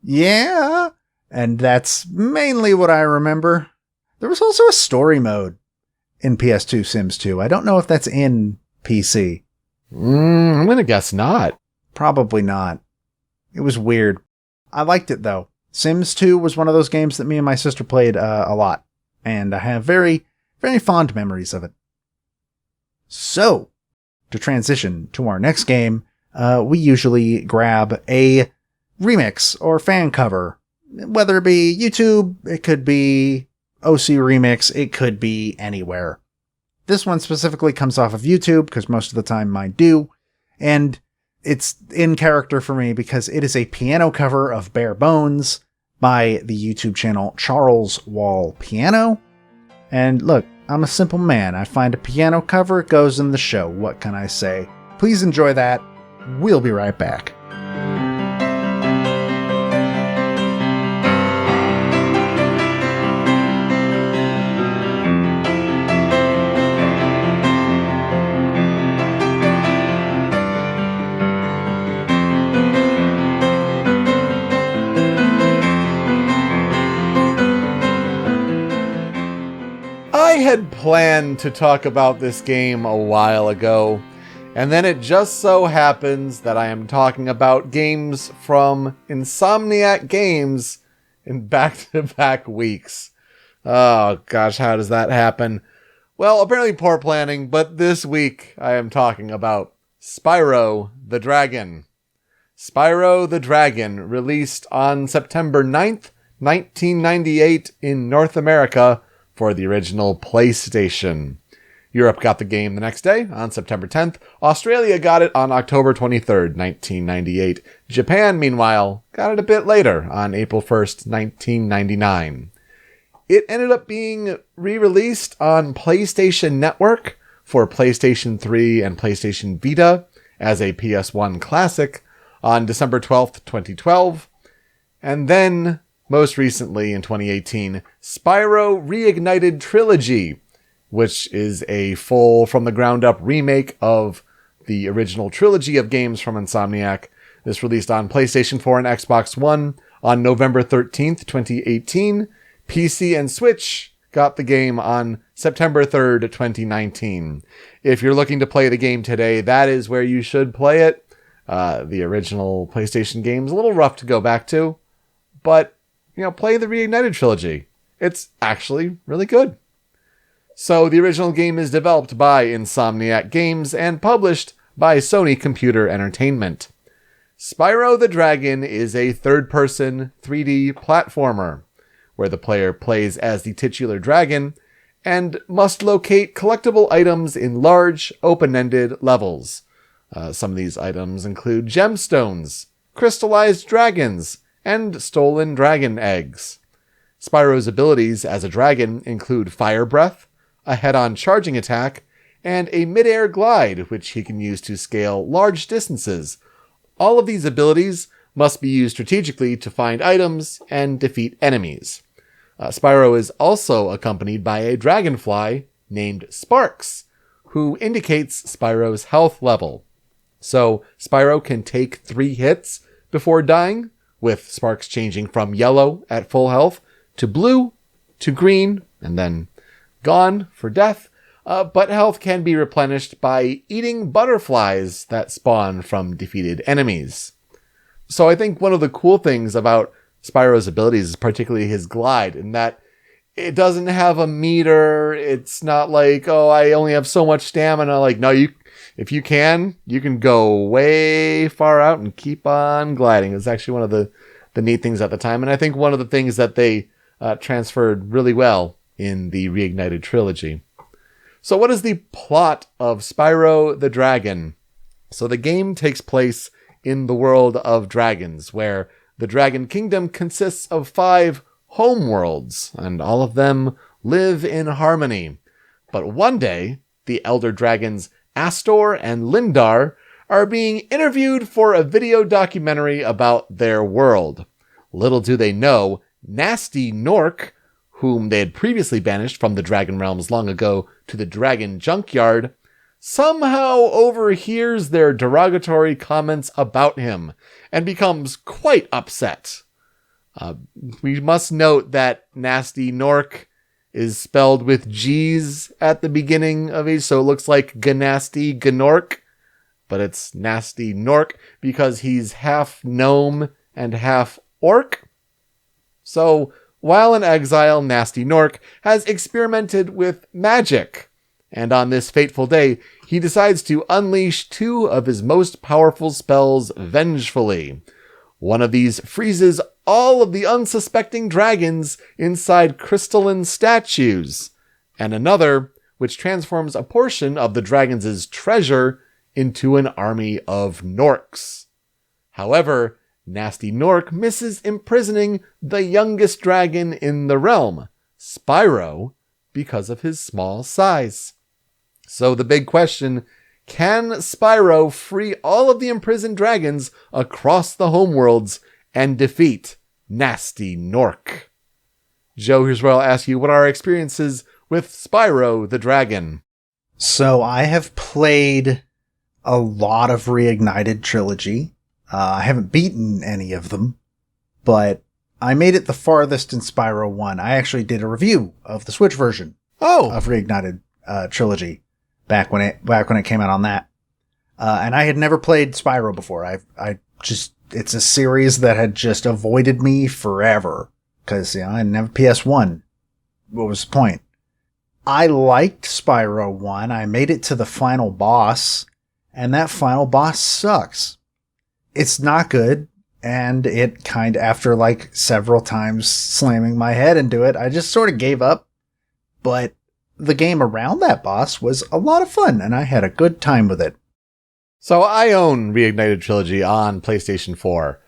Yeah. And that's mainly what I remember. There was also a story mode in PS2 Sims 2. I don't know if that's in PC. I'm going to guess not. Probably not. It was weird. I liked it though. Sims 2 was one of those games that me and my sister played a lot. And I have very, very fond memories of it. So, to transition to our next game, we usually grab a remix or fan cover. Whether it be YouTube, it could be OC Remix, it could be anywhere. This one specifically comes off of YouTube, because most of the time mine do, and it's in character for me because it is a piano cover of Bare Bones by the YouTube channel Charles Wall Piano. And look, I'm a simple man. I find a piano cover, it goes in the show. What can I say? Please enjoy that. We'll be right back. I had planned to talk about this game a while ago, and then it just so happens that I am talking about games from Insomniac Games in back-to-back weeks. Oh gosh, how does that happen? Well, apparently poor planning, but this week I am talking about Spyro the Dragon. Spyro the Dragon, released on September 9th, 1998 in North America, for the original PlayStation. Europe got the game the next day, on September 10th. Australia got it on October 23rd, 1998. Japan, meanwhile, got it a bit later, on April 1st, 1999. It ended up being re-released on PlayStation Network for PlayStation 3 and PlayStation Vita as a PS1 classic on December 12th, 2012. And then, most recently, in 2018, Spyro Reignited Trilogy, which is a full from-the-ground-up remake of the original trilogy of games from Insomniac, This released on PlayStation 4 and Xbox One on November 13th, 2018. PC and Switch got the game on September 3rd, 2019. If you're looking to play the game today, that is where you should play it. The original PlayStation game is a little rough to go back to, but, play the Reignited trilogy. It's actually really good. So the original game is developed by Insomniac Games and published by Sony Computer Entertainment. Spyro the Dragon is a third-person 3D platformer, where the player plays as the titular dragon and must locate collectible items in large, open-ended levels. Some of these items include gemstones, crystallized dragons, and stolen dragon eggs. Spyro's abilities as a dragon include fire breath, a head-on charging attack, and a mid-air glide, which he can use to scale large distances. All of these abilities must be used strategically to find items and defeat enemies. Spyro is also accompanied by a dragonfly named Sparks, who indicates Spyro's health level. So Spyro can take 3 hits before dying, with Sparks changing from yellow at full health to blue to green, and then gone for death. But health can be replenished by eating butterflies that spawn from defeated enemies. So I think one of the cool things about Spyro's abilities is particularly his glide, in that it doesn't have a meter. It's not like, oh, I only have so much stamina. Like, no, if you can go way far out and keep on gliding. It's actually one of the neat things at the time. And I think one of the things that they transferred really well in the Reignited trilogy. So what is the plot of Spyro the Dragon? So the game takes place in the world of dragons, where the Dragon Kingdom consists of 5 homeworlds, and all of them live in harmony. But one day, the elder dragons Astor and Lindar are being interviewed for a video documentary about their world. Little do they know, Nasty Nork, whom they had previously banished from the Dragon Realms long ago to the Dragon Junkyard, somehow overhears their derogatory comments about him and becomes quite upset. We must note that Nasty Nork is spelled with G's at the beginning of it, so it looks like Ganasty Gnork, but it's Nasty Nork because he's half gnome and half orc. So, while in exile, Nasty Nork has experimented with magic, and on this fateful day, he decides to unleash 2 of his most powerful spells vengefully. One of these freezes all of the unsuspecting dragons inside crystalline statues, and another, which transforms a portion of the dragons' treasure into an army of Norks. However, Nasty Nork misses imprisoning the youngest dragon in the realm, Spyro, because of his small size. So the big question, can Spyro free all of the imprisoned dragons across the homeworlds and defeat Nasty Nork? Joe, here's where I'll ask you, what are our experiences with Spyro the Dragon? So I have played a lot of Reignited trilogy. I haven't beaten any of them, but I made it the farthest in Spyro 1. I actually did a review of the Switch version of Reignited trilogy back when it came out on that. And I had never played Spyro before. It's a series that had just avoided me forever because, I didn't have a PS1. What was the point? I liked Spyro 1. I made it to the final boss, and that final boss sucks. It's not good, and it after several times slamming my head into it, I just sort of gave up. But the game around that boss was a lot of fun, and I had a good time with it. So I own Reignited Trilogy on PlayStation 4,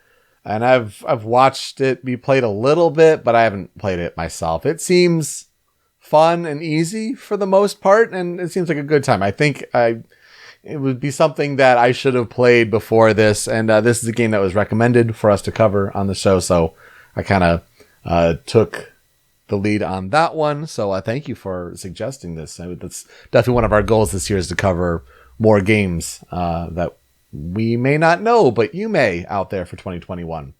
and I've watched it be played a little bit, but I haven't played it myself. It seems fun and easy for the most part, and it seems like a good time. I think it would be something that I should have played before this, and this is a game that was recommended for us to cover on the show, so I kind of took the lead on that one. So thank you for suggesting this. That's definitely one of our goals this year, is to cover more games that we may not know, but you may out there for 2021.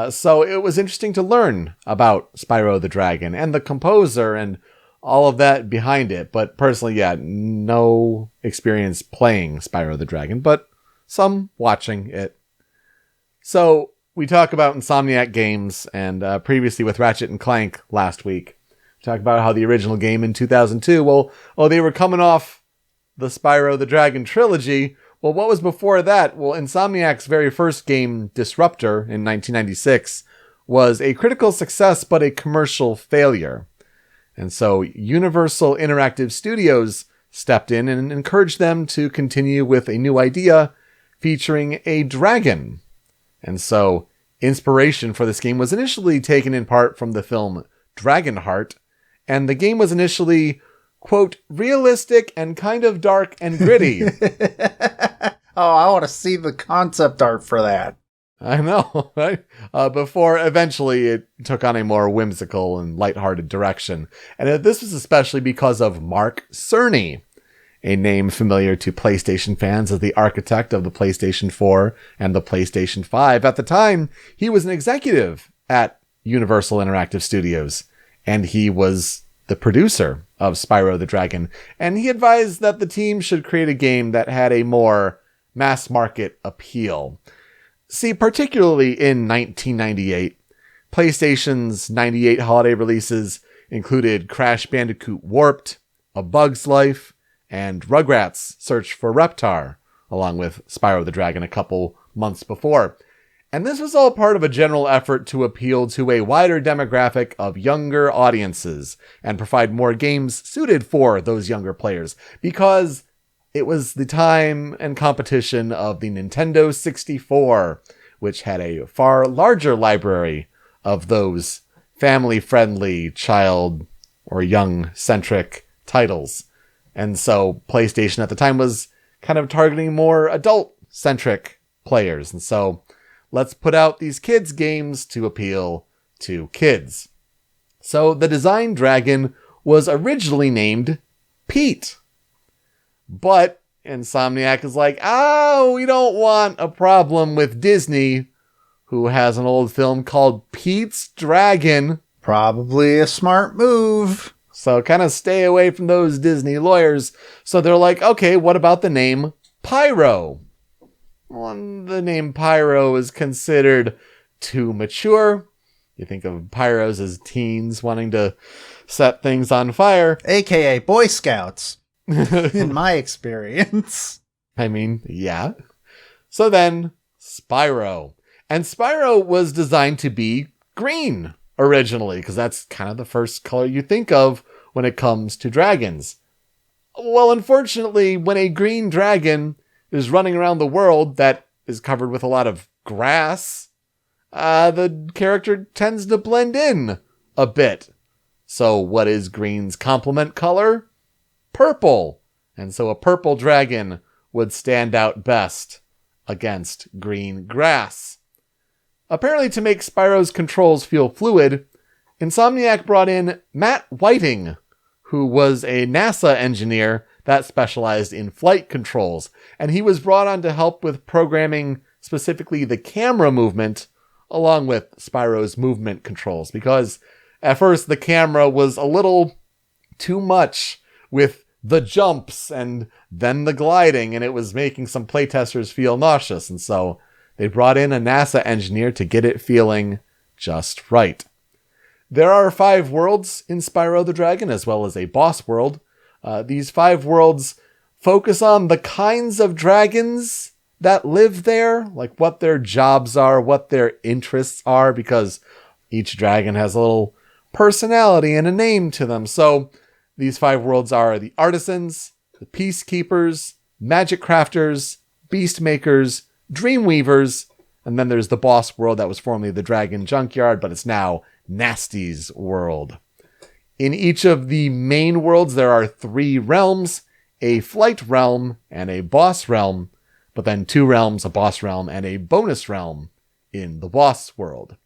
So it was interesting to learn about Spyro the Dragon and the composer and all of that behind it. But personally, no experience playing Spyro the Dragon, but some watching it. So we talk about Insomniac games, and previously with Ratchet and Clank last week, we talked about how the original game in 2002, they were coming off the Spyro the Dragon trilogy. Well, what was before that? Well, Insomniac's very first game, Disruptor, in 1996, was a critical success but a commercial failure. And so Universal Interactive Studios stepped in and encouraged them to continue with a new idea featuring a dragon. And so inspiration for this game was initially taken in part from the film Dragonheart, and the game was initially, quote, realistic and kind of dark and gritty. Oh, I want to see the concept art for that. I know, right? Before eventually it took on a more whimsical and lighthearted direction. And this was especially because of Mark Cerny, a name familiar to PlayStation fans as the architect of the PlayStation 4 and the PlayStation 5. At the time, he was an executive at Universal Interactive Studios, and he was the producer of Spyro the Dragon. And he advised that the team should create a game that had a more mass market appeal. See, particularly in 1998, PlayStation's 98 holiday releases included Crash Bandicoot Warped, A Bug's Life, and Rugrats Search for Reptar, along with Spyro the Dragon a couple months before. And this was all part of a general effort to appeal to a wider demographic of younger audiences and provide more games suited for those younger players, because it was the time and competition of the Nintendo 64, which had a far larger library of those family-friendly, child or young-centric titles. And so PlayStation at the time was kind of targeting more adult-centric players. And so let's put out these kids' games to appeal to kids. So the design dragon was originally named Pete. But Insomniac is like, we don't want a problem with Disney, who has an old film called Pete's Dragon. Probably a smart move. So kind of stay away from those Disney lawyers. So they're like, okay, what about the name Pyro? Well, the name Pyro is considered too mature. You think of pyros as teens wanting to set things on fire. AKA Boy Scouts. In my experience. I mean, yeah. So then, Spyro. And Spyro was designed to be green originally, because that's kind of the first color you think of when it comes to dragons. Well, unfortunately, when a green dragon is running around the world that is covered with a lot of grass, the character tends to blend in a bit. So what is green's complement color? Purple. And so a purple dragon would stand out best against green grass. Apparently, to make Spyro's controls feel fluid, Insomniac brought in Matt Whiting, who was a NASA engineer that specialized in flight controls. And he was brought on to help with programming specifically the camera movement along with Spyro's movement controls. Because at first the camera was a little too much with the jumps and then the gliding, and it was making some playtesters feel nauseous. And so they brought in a NASA engineer to get it feeling just right. There are 5 worlds in Spyro the Dragon, as well as a boss world. These 5 worlds focus on the kinds of dragons that live there, like what their jobs are, what their interests are, because each dragon has a little personality and a name to them. So these 5 worlds are the Artisans, the Peacekeepers, Magic Crafters, Beast Makers, Dreamweavers, and then there's the boss world that was formerly the Dragon Junkyard, but it's now Nasty's world. In each of the main worlds, there are 3 realms, a flight realm and a boss realm, but then 2 realms, a boss realm, and a bonus realm in the boss world.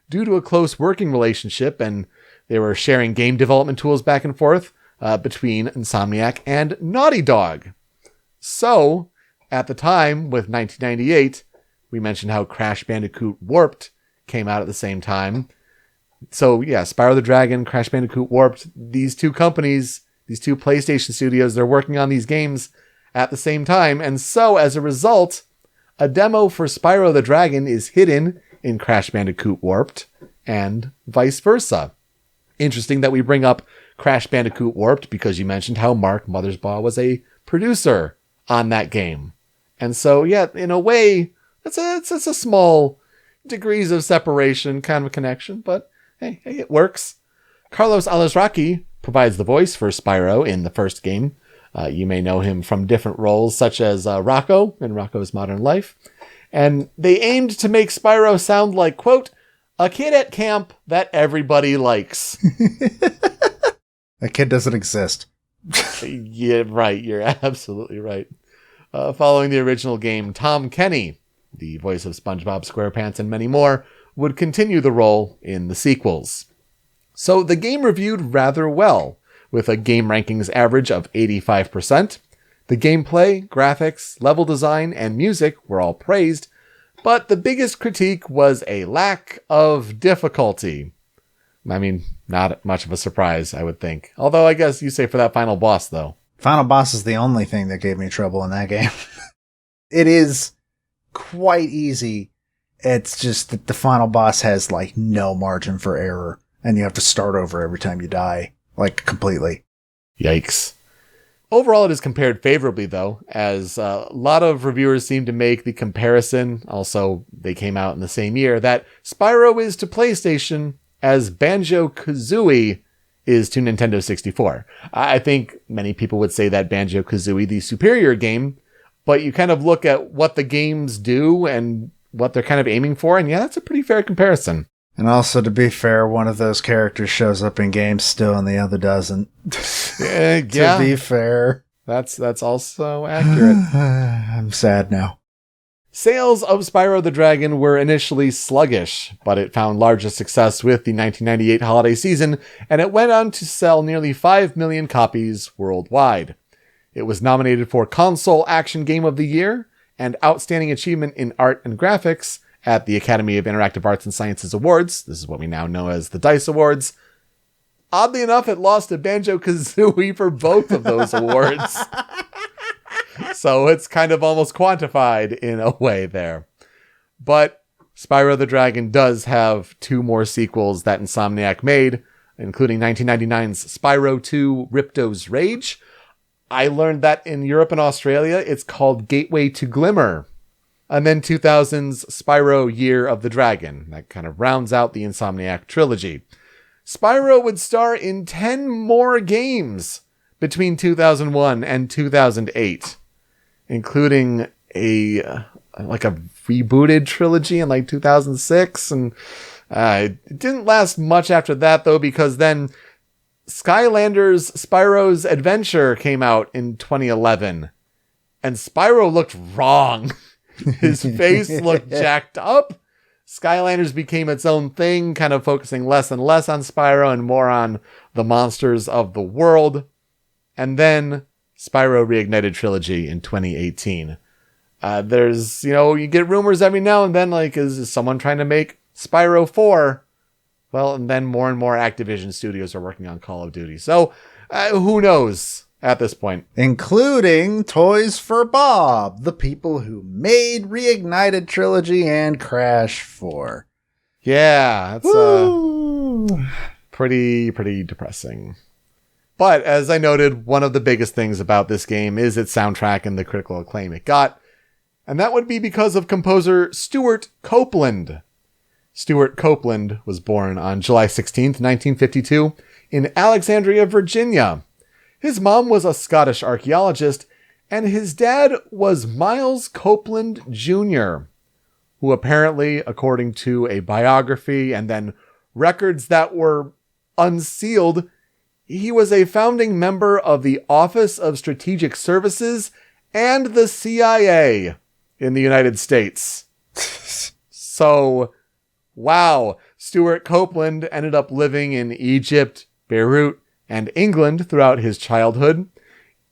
Due to a close working relationship, and they were sharing game development tools back and forth between Insomniac and Naughty Dog. So At the time, with 1998, we mentioned how Crash Bandicoot Warped came out at the same time. So yeah, Spyro the Dragon, Crash Bandicoot Warped, these two companies, these two PlayStation studios, they're working on these games at the same time. And so as a result, a demo for Spyro the Dragon is hidden in Crash Bandicoot Warped and vice versa. Interesting that we bring up Crash Bandicoot Warped because you mentioned how Mark Mothersbaugh was a producer on that game. And so, yeah, in a way, it's a small degrees of separation kind of connection, but hey, it works. Carlos Alazraqui provides the voice for Spyro in the first game. You may know him from different roles, such as Rocco in Rocco's Modern Life. And they aimed to make Spyro sound like, quote, a kid at camp that everybody likes. That kid doesn't exist. Yeah, right. You're absolutely right. Following the original game, Tom Kenny, the voice of SpongeBob SquarePants and many more, would continue the role in the sequels. So the game reviewed rather well, with a game rankings average of 85%. The gameplay, graphics, level design, and music were all praised, but the biggest critique was a lack of difficulty. I mean, not much of a surprise, I would think. Although I guess you say for that final boss, though. Final boss is the only thing that gave me trouble in that game. It is quite easy. It's just that the final boss has like no margin for error, and you have to start over every time you die, like completely. Yikes. Overall, it is compared favorably, though, as a lot of reviewers seem to make the comparison, also they came out in the same year, that Spyro is to PlayStation as Banjo-Kazooie is to Nintendo 64. I think many people would say that Banjo-Kazooie, the superior game, but you kind of look at what the games do and what they're kind of aiming for, and yeah, that's a pretty fair comparison. And also, to be fair, one of those characters shows up in games still and the other doesn't. Yeah. To be fair. That's also accurate. I'm sad now. Sales of Spyro the Dragon were initially sluggish, but it found larger success with the 1998 holiday season, and it went on to sell nearly 5 million copies worldwide. It was nominated for Console Action Game of the Year and Outstanding Achievement in Art and Graphics at the Academy of Interactive Arts and Sciences Awards. This is what we now know as the DICE Awards. Oddly enough, it lost to Banjo-Kazooie for both of those awards. So it's kind of almost quantified in a way there. But Spyro the Dragon does have 2 more sequels that Insomniac made, including 1999's Spyro 2 Ripto's Rage. I learned that in Europe and Australia, it's called Gateway to Glimmer. And then 2000's Spyro Year of the Dragon. That kind of rounds out the Insomniac trilogy. Spyro would star in 10 more games between 2001 and 2008, including a rebooted trilogy in like 2006. And it didn't last much after that, though, because then Skylanders Spyro's Adventure came out in 2011. And Spyro looked wrong. His face looked jacked up. Skylanders became its own thing, kind of focusing less and less on Spyro and more on the monsters of the world. And then Spyro Reignited Trilogy in 2018. There's, you get rumors every now and then, like, is someone trying to make Spyro 4? Well, and then more and more Activision studios are working on Call of Duty. So, who knows at this point? Including Toys for Bob, the people who made Reignited Trilogy and Crash 4. Yeah, that's pretty depressing. But as I noted, one of the biggest things about this game is its soundtrack and the critical acclaim it got. And that would be because of composer Stewart Copeland. Stewart Copeland was born on July 16th, 1952 in Alexandria, Virginia. His mom was a Scottish archaeologist, and his dad was Miles Copeland Jr., who apparently, according to a biography and then records that were unsealed, he was a founding member of the Office of Strategic Services and the CIA in the United States. So, wow, Stewart Copeland ended up living in Egypt, Beirut, and England throughout his childhood.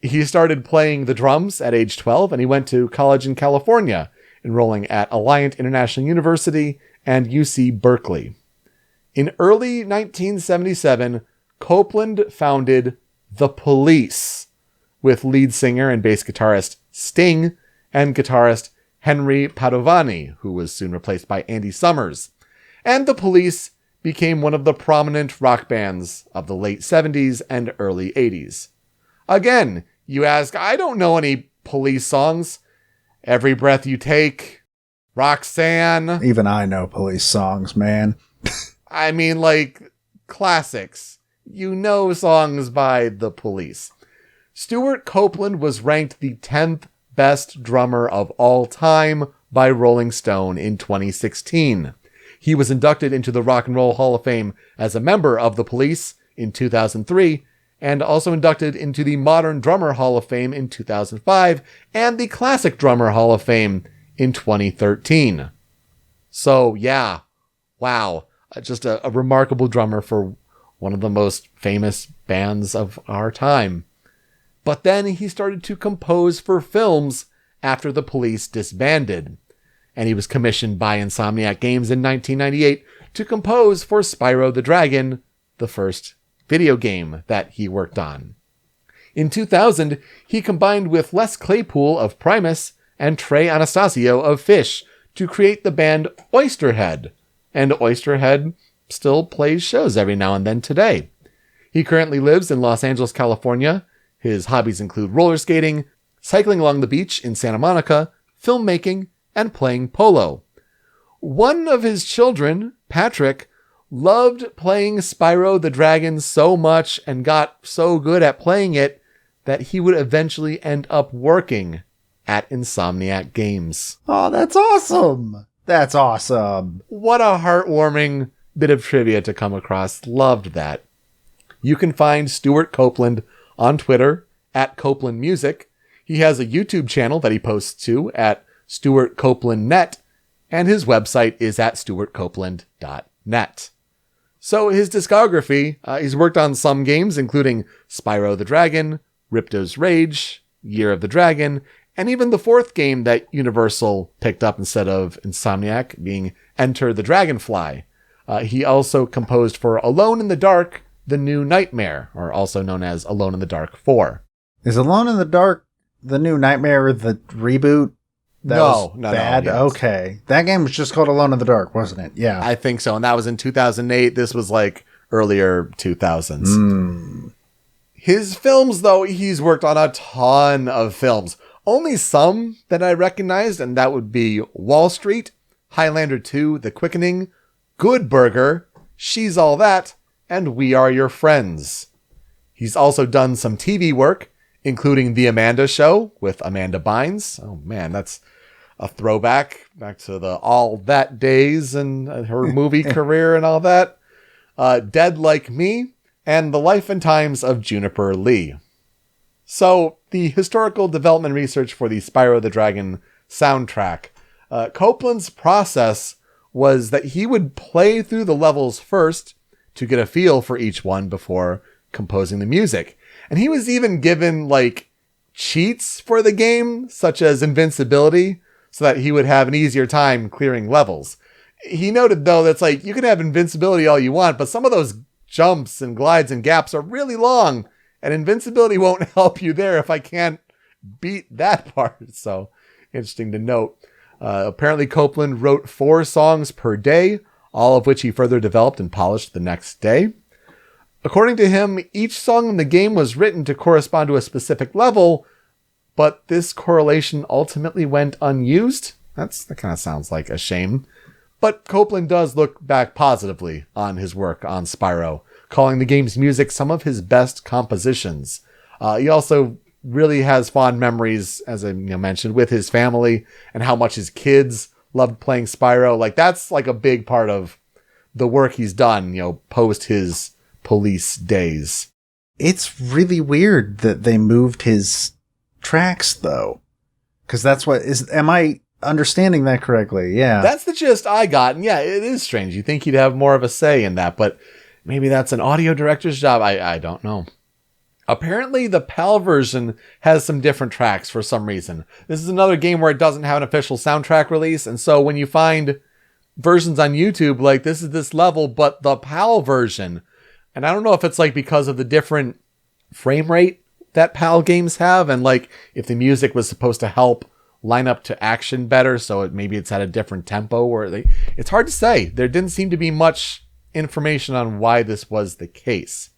He started playing the drums at age 12, and he went to college in California, enrolling at Alliant International University and UC Berkeley. In early 1977, Copeland founded The Police with lead singer and bass guitarist Sting and guitarist Henry Padovani, who was soon replaced by Andy Summers. And The Police became one of the prominent rock bands of the late 70s and early 80s. Again, you ask, I don't know any Police songs. Every Breath You Take, Roxanne. Even I know Police songs, man. I mean, like, classics. You know songs by The Police. Stewart Copeland was ranked the 10th best drummer of all time by Rolling Stone in 2016. He was inducted into the Rock and Roll Hall of Fame as a member of The Police in 2003, and also inducted into the Modern Drummer Hall of Fame in 2005, and the Classic Drummer Hall of Fame in 2013. So, yeah, wow. Just a remarkable drummer for one of the most famous bands of our time. But then he started to compose for films after The Police disbanded, and he was commissioned by Insomniac Games in 1998 to compose for Spyro the Dragon, the first video game that he worked on. In 2000, he combined with Les Claypool of Primus and Trey Anastasio of Fish to create the band Oysterhead, and Oysterhead still plays shows every now and then today. He currently lives in Los Angeles, California. His hobbies include roller skating, cycling along the beach in Santa Monica, filmmaking, and playing polo. One of his children, Patrick, loved playing Spyro the Dragon so much and got so good at playing it that he would eventually end up working at Insomniac Games. Oh, that's awesome. That's awesome. What a heartwarming bit of trivia to come across. Loved that. You can find Stewart Copeland on Twitter at Copeland Music. He has a YouTube channel that he posts to at Stewart Copeland Net, and his website is at stewartcopeland.net. So his discography, he's worked on some games, including Spyro the Dragon, Ripto's Rage, Year of the Dragon, and even the fourth game that Universal picked up instead of Insomniac, being Enter the Dragonfly. He also composed for Alone in the Dark, The New Nightmare, or also known as Alone in the Dark 4. Is Alone in the Dark The New Nightmare the reboot? No, bad? Yes. Okay. That game was just called Alone in the Dark, wasn't it? Yeah. I think so, and that was in 2008. This was like earlier 2000s. His films, though, he's worked on a ton of films. Only some that I recognized, and that would be Wall Street, Highlander 2, The Quickening, Good Burger, She's All That, and We Are Your Friends. He's also done some TV work, including The Amanda Show with Amanda Bynes. Oh man, that's a throwback back to the All That days and her movie career and all that. Dead Like Me, and The Life and Times of Juniper Lee. So, the historical development research for the Spyro the Dragon soundtrack. Copeland's process was that he would play through the levels first to get a feel for each one before composing the music. And he was even given, like, cheats for the game, such as invincibility, so that he would have an easier time clearing levels. He noted, though, that's like, you can have invincibility all you want, but some of those jumps and glides and gaps are really long, and invincibility won't help you there if I can't beat that part. So, interesting to note. Apparently, Copeland wrote 4 songs per day, all of which he further developed and polished the next day. According to him, each song in the game was written to correspond to a specific level, but this correlation ultimately went unused. That kind of sounds like a shame. But Copeland does look back positively on his work on Spyro, calling the game's music some of his best compositions. He also really has fond memories, as I mentioned, with his family and how much his kids loved playing Spyro. Like, that's like a big part of the work he's done, post his Police days. It's really weird that they moved his tracks, though. Because that's what is... Am I understanding that correctly? Yeah. That's the gist I got. And yeah, it is strange. You think he'd have more of a say in that, but maybe that's an audio director's job. I don't know. Apparently, the PAL version has some different tracks for some reason. This is another game where it doesn't have an official soundtrack release, and so when you find versions on YouTube, like this is this level, but the PAL version, and I don't know if it's like because of the different frame rate that PAL games have, and like if the music was supposed to help line up to action better, so maybe it's at a different tempo, or it's hard to say. There didn't seem to be much information on why this was the case.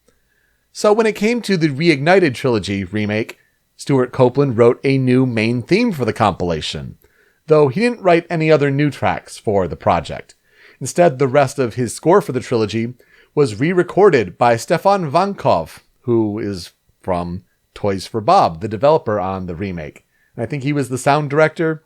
So when it came to the Reignited Trilogy remake, Stewart Copeland wrote a new main theme for the compilation, though he didn't write any other new tracks for the project. Instead, the rest of his score for the trilogy was re-recorded by Stefan Vankov, who is from Toys for Bob, the developer on the remake. And I think he was the sound director.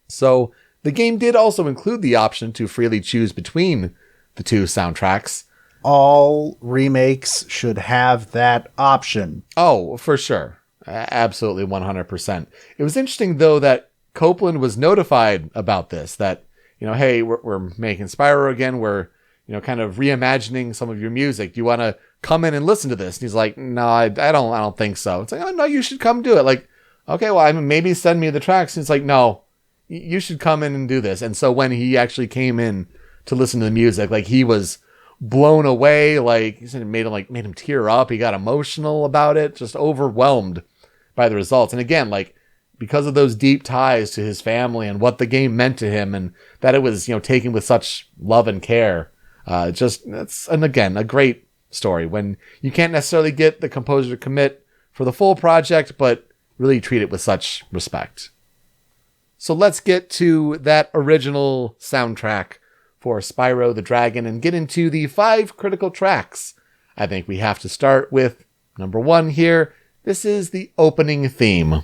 So the game did also include the option to freely choose between the two soundtracks. All remakes should have that option. Oh, for sure. Absolutely 100%. It was interesting, though, that Copeland was notified about this, that, you know, hey, we're making Spyro again. We're, you know, kind of reimagining some of your music. Do you want to come in and listen to this? And he's like, no, I don't think so. It's like, oh, no, you should come do it. Like, okay, well, I mean, maybe send me the tracks. And it's like, no, you should come in and do this. And so when he actually came in to listen to the music, like he was blown away. Like he said, it made him tear up. He got emotional about it, just overwhelmed by the results. And again, like because of those deep ties to his family and what the game meant to him, and that it was, you know, taken with such love and care. And again, a great story when you can't necessarily get the composer to commit for the full project, but really treat it with such respect. So let's get to that original soundtrack for Spyro the Dragon and get into the 5 critical tracks. I think we have to start with number 1 here. This is the opening theme.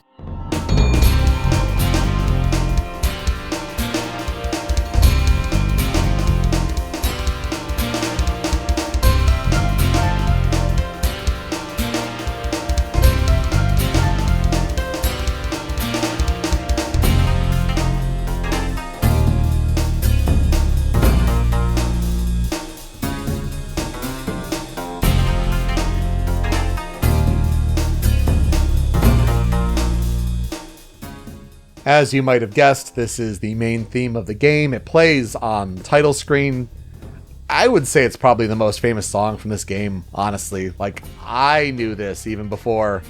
As you might have guessed, this is the main theme of the game. It plays on the title screen. I would say it's probably the most famous song from this game, honestly. Like, I knew this even before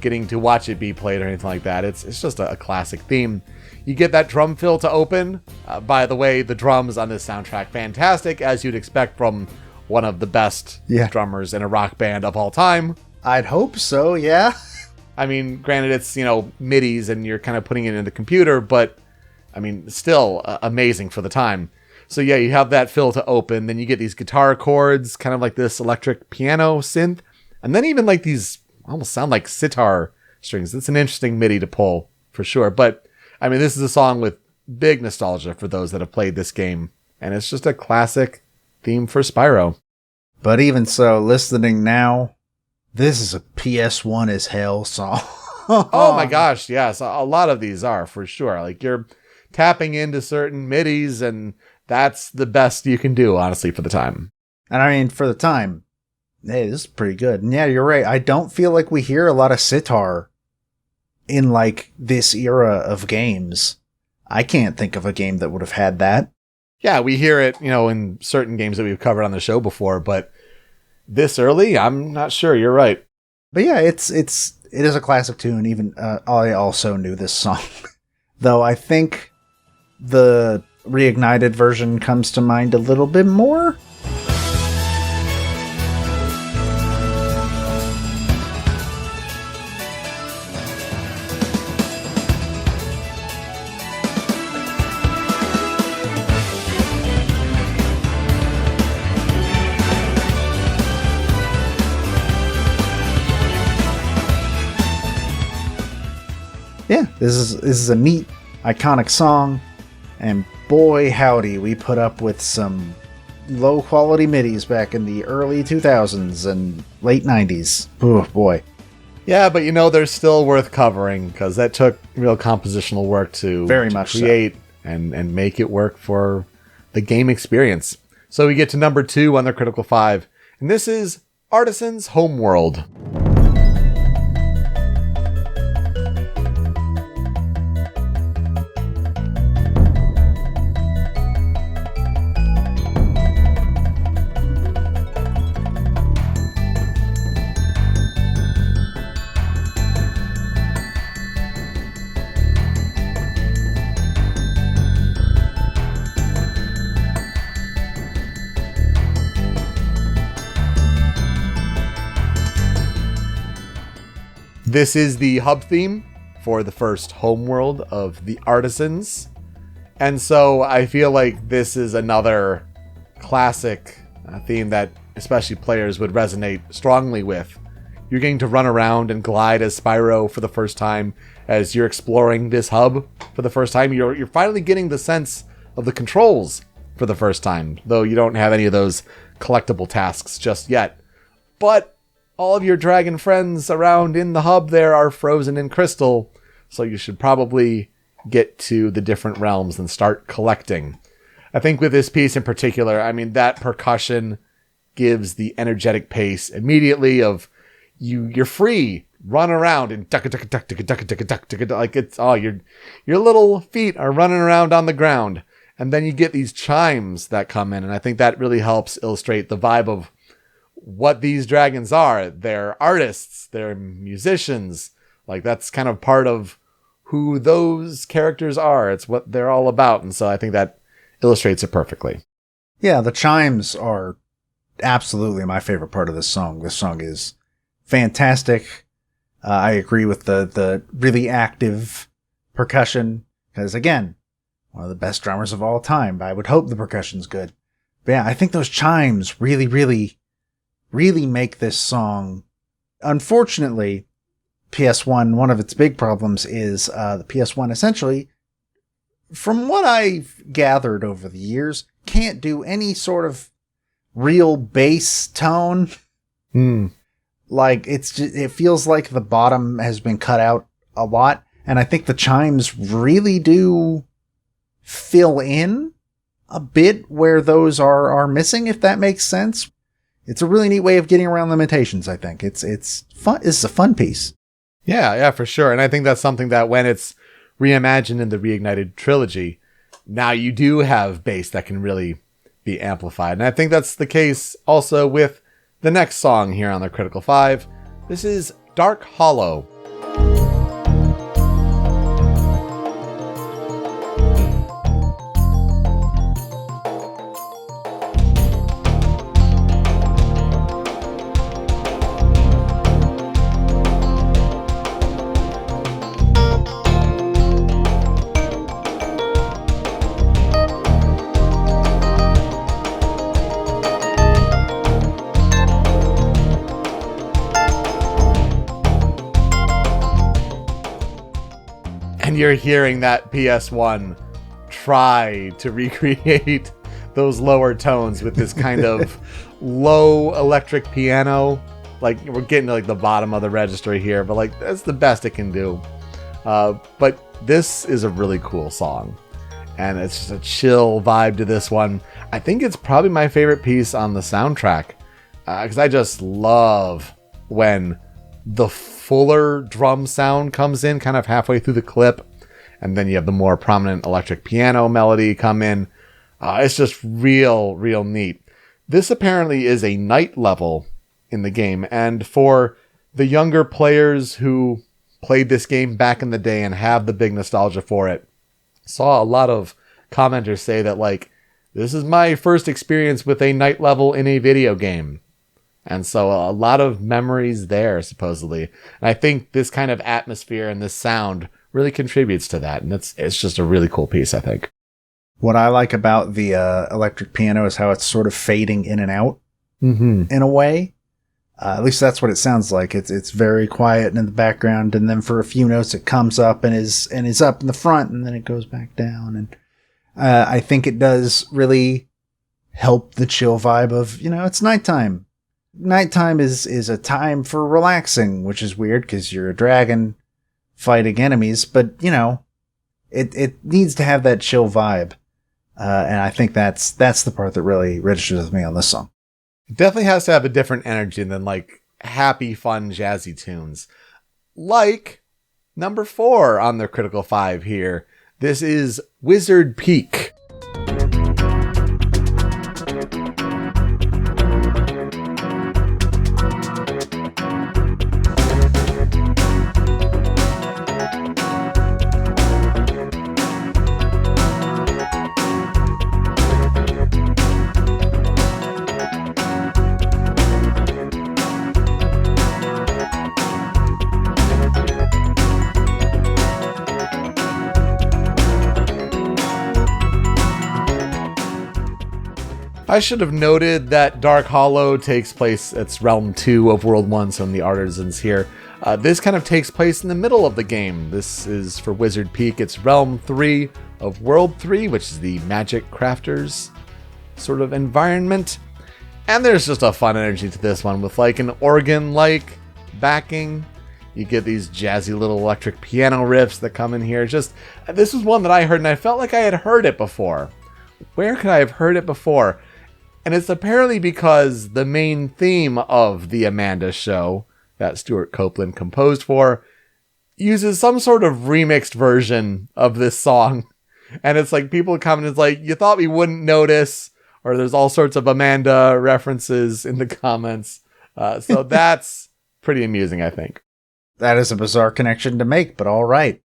getting to watch it be played or anything like that. It's just a classic theme. You get that drum fill to open. By the way, the drums on this soundtrack, fantastic, as you'd expect from one of the best drummers in a rock band of all time. I'd hope so, yeah. I mean, granted, it's, you know, MIDIs and you're kind of putting it in the computer, but I mean, still amazing for the time. So yeah, you have that fill to open, then you get these guitar chords, kind of like this electric piano synth, and then even like these almost sound like sitar strings. It's an interesting MIDI to pull for sure. But I mean, this is a song with big nostalgia for those that have played this game, and it's just a classic theme for Spyro. But even so, listening now, this is a PS1 as hell song. Oh my gosh, yes. A lot of these are, for sure. Like, you're tapping into certain MIDIs, and that's the best you can do, honestly, for the time. And I mean, for the time, hey, this is pretty good. And yeah, you're right. I don't feel like we hear a lot of sitar in, like, this era of games. I can't think of a game that would have had that. Yeah, we hear it, you know, in certain games that we've covered on the show before, but this early, I'm not sure. You're right. But yeah, it is a classic tune. Even I also knew this song, though I think the Reignited version comes to mind a little bit more. Yeah, this is a neat, iconic song, and boy howdy, we put up with some low-quality MIDIs back in the early 2000s and late 90s. Oh, boy. Yeah, but you know, they're still worth covering, because that took real compositional work to create and make it work for the game experience. So we get to number 2 on the Critical 5, and this is Artisan's Homeworld. This is the hub theme for the first homeworld of the Artisans. And so I feel like this is another classic theme that especially players would resonate strongly with. You're getting to run around and glide as Spyro for the first time as you're exploring this hub for the first time. You're finally getting the sense of the controls for the first time, though you don't have any of those collectible tasks just yet. But all of your dragon friends around in the hub there are frozen in crystal, so you should probably get to the different realms and start collecting. I think with this piece in particular, I mean, that percussion gives the energetic pace immediately of you're free, run around and like it's your little feet are running around on the ground. And then you get these chimes that come in, and I think that really helps illustrate the vibe of what these dragons are. They're artists, they're musicians. Like, that's kind of part of who those characters are. It's what they're all about. And so I think that illustrates it perfectly. Yeah, the chimes are absolutely my favorite part of this song. This song is fantastic. I agree with the really active percussion, because again, one of the best drummers of all time. I would hope the percussion's good. But yeah, I think those chimes really, really, really make this song. Unfortunately, PS1, one of its big problems is the PS1 essentially, from what I've gathered over the years, can't do any sort of real bass tone. Like, it feels like the bottom has been cut out a lot. And I think the chimes really do fill in a bit where those are missing, if that makes sense. It's a really neat way of getting around limitations, I think. It's fun. It's a fun piece. Yeah, for sure. And I think that's something that when it's reimagined in the Reignited trilogy, now you do have bass that can really be amplified. And I think that's the case also with the next song here on the Critical 5. This is Dark Hollow. And you're hearing that PS1 try to recreate those lower tones with this kind of low electric piano. Like, we're getting to like the bottom of the register here, but like that's the best it can do. But this is a really cool song, and it's just a chill vibe to this one. I think it's probably my favorite piece on the soundtrack, because I just love when the fuller drum sound comes in kind of halfway through the clip, and then you have the more prominent electric piano melody come in. It's just real neat. This apparently is a night level in the game, and for the younger players who played this game back in the day and have the big nostalgia for it, saw a lot of commenters say that, like, this is my first experience with a night level in a video game. And so a lot of memories there, supposedly. And I think this kind of atmosphere and this sound really contributes to that. And it's just a really cool piece, I think. What I like about the electric piano is how it's sort of fading in and out in a way. At least that's what it sounds like. It's very quiet in the background, and then for a few notes it comes up and is up in the front, and then it goes back down. And I think it does really help the chill vibe of, it's nighttime. Nighttime is a time for relaxing, which is weird because you're a dragon fighting enemies, but it needs to have that chill vibe. And I think that's the part that really registers with me on this song. It definitely has to have a different energy than like happy, fun, jazzy tunes. Like number 4 on the Critical 5 here. This is Wizard Peak. I should have noted that Dark Hollow takes place, it's Realm 2 of World 1, so in the Artisans here. This kind of takes place in the middle of the game. This is for Wizard Peak. It's Realm 3 of World 3, which is the Magic Crafters sort of environment. And there's just a fun energy to this one with like an organ-like backing. You get these jazzy little electric piano riffs that come in here. This was one that I heard and I felt like I had heard it before. Where could I have heard it before? And it's apparently because the main theme of the Amanda Show that Stewart Copeland composed for uses some sort of remixed version of this song. And it's like people come and it's like, you thought we wouldn't notice, or there's all sorts of Amanda references in the comments. So that's pretty amusing, I think. That is a bizarre connection to make, but all right.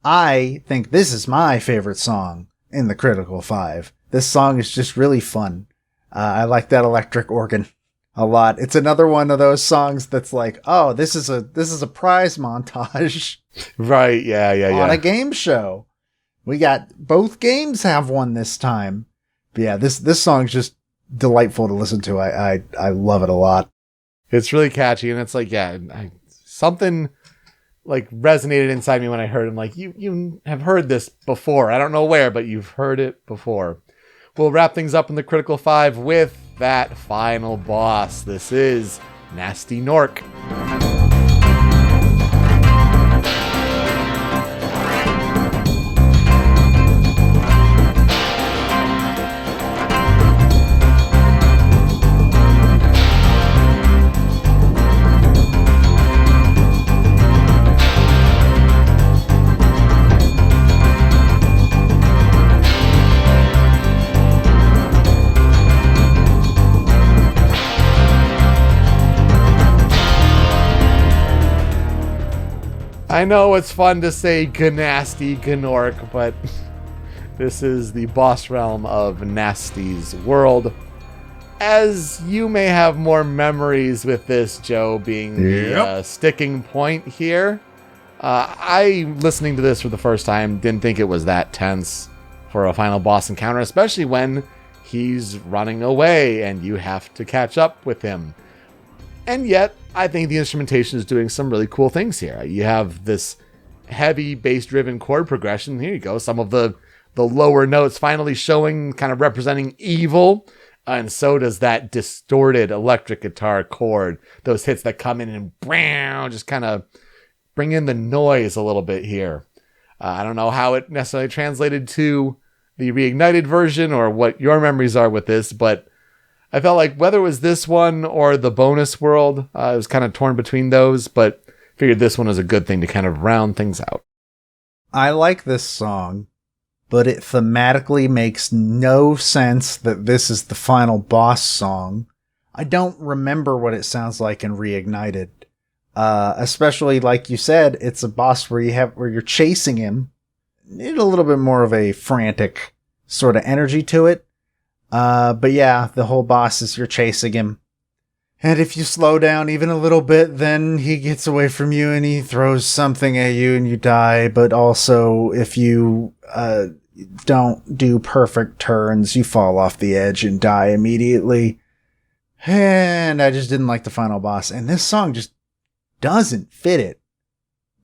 I think this is my favorite song in the Critical 5. This song is just really fun. I like that electric organ a lot. It's another one of those songs that's like, oh, this is a prize montage. Right, yeah. On a game show. We got both games have one this time. But yeah, this song's just delightful to listen to. I love it a lot. It's really catchy, and it's like, yeah, something like resonated inside me when I heard it. I'm like, you have heard this before. I don't know where, but you've heard it before. We'll wrap things up in the Critical 5 with that final boss. This is Nasty Nork. I know it's fun to say Gnasty Gnork, but this is the boss realm of Nasty's world. As you may have more memories with this, Joe, being the sticking point here. I, listening to this for the first time, didn't think it was that tense for a final boss encounter, especially when he's running away and you have to catch up with him. And yet, I think the instrumentation is doing some really cool things here. You have this heavy bass-driven chord progression. Here you go. Some of the lower notes finally showing, kind of representing evil. And so does that distorted electric guitar chord. Those hits that come in and just kind of bring in the noise a little bit here. I don't know how it necessarily translated to the reignited version or what your memories are with this, but I felt like whether it was this one or the bonus world, I was kind of torn between those, but figured this one was a good thing to kind of round things out. I like this song, but it thematically makes no sense that this is the final boss song. I don't remember what it sounds like in Reignited. Especially, like you said, it's a boss where you're chasing him. Need a little bit more of a frantic sort of energy to it. But yeah, the whole boss is you're chasing him. And if you slow down even a little bit, then he gets away from you and he throws something at you and you die. But also, if you don't do perfect turns, you fall off the edge and die immediately. And I just didn't like the final boss. And this song just doesn't fit it.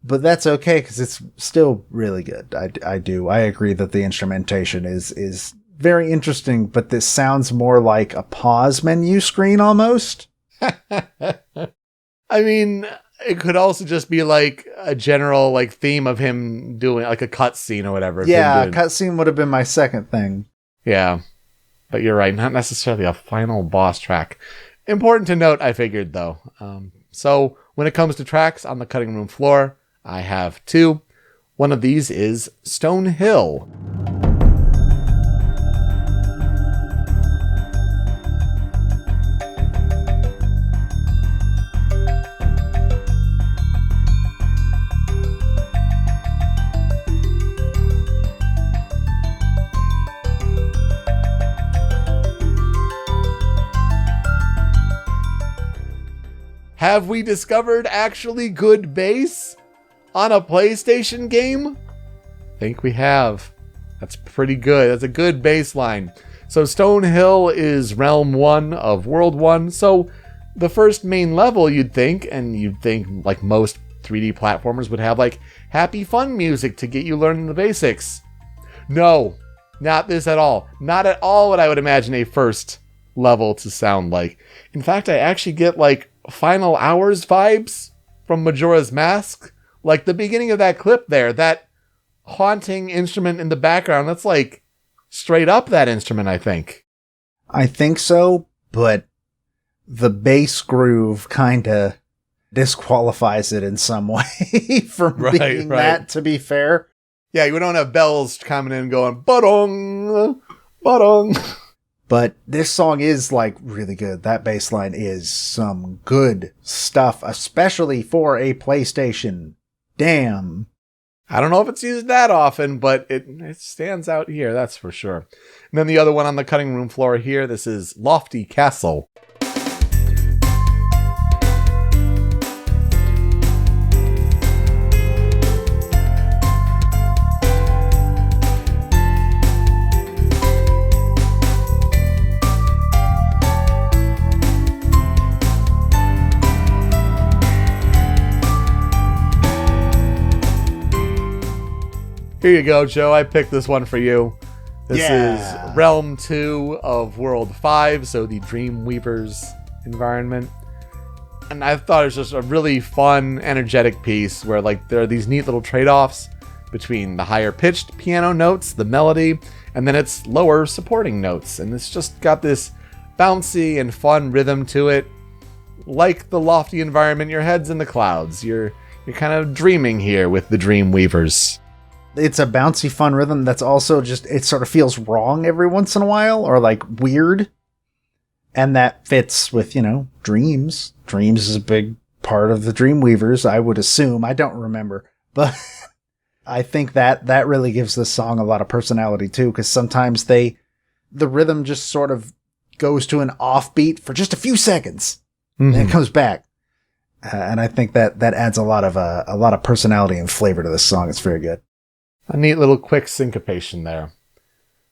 But that's okay, because it's still really good. I agree that the instrumentation is very interesting, but this sounds more like a pause menu screen almost. I mean, it could also just be like a general like theme of him doing like a cutscene or whatever. Yeah, a cutscene would have been my second thing. Yeah, but you're right, not necessarily a final boss track. Important to note, I figured, though. So when it comes to tracks on the cutting room floor, I have two. One of these is Stone Hill. Have we discovered actually good bass on a PlayStation game? I think we have. That's pretty good. That's a good bass line. So Stonehill is Realm 1 of World 1, so the first main level you'd think like most 3D platformers would have like happy fun music to get you learning the basics. No, not this at all. Not at all what I would imagine a first level to sound like. In fact, I actually get like Final Hours vibes from Majora's Mask. Like the beginning of that clip there, that haunting instrument in the background, that's like straight up that instrument, I think. I think so, but the bass groove kind of disqualifies it in some way from being that, to be fair. Yeah, you don't have bells coming in going, ba-dong, ba-dong. But this song is like really good. That bass line is some good stuff, especially for a PlayStation. Damn. I don't know if it's used that often, but it stands out here, that's for sure. And then the other one on the cutting room floor here, this is Lofty Castle. Here you go, Joe. I picked this one for you. This is Realm 2 of World 5, so the Dreamweaver's environment. And I thought it was just a really fun, energetic piece where like there are these neat little trade-offs between the higher pitched piano notes, the melody, and then its lower supporting notes. And it's just got this bouncy and fun rhythm to it. Like the lofty environment, your head's in the clouds. You're kind of dreaming here with the Dreamweavers. It's a bouncy, fun rhythm that's also just, it sort of feels wrong every once in a while, or like weird. And that fits with, Dreams. Dreams is a big part of the Dreamweavers, I would assume. I don't remember. But I think that really gives this song a lot of personality too, because sometimes the rhythm just sort of goes to an offbeat for just a few seconds, and it comes back. And I think that adds a lot of personality and flavor to this song. It's very good. A neat little quick syncopation there.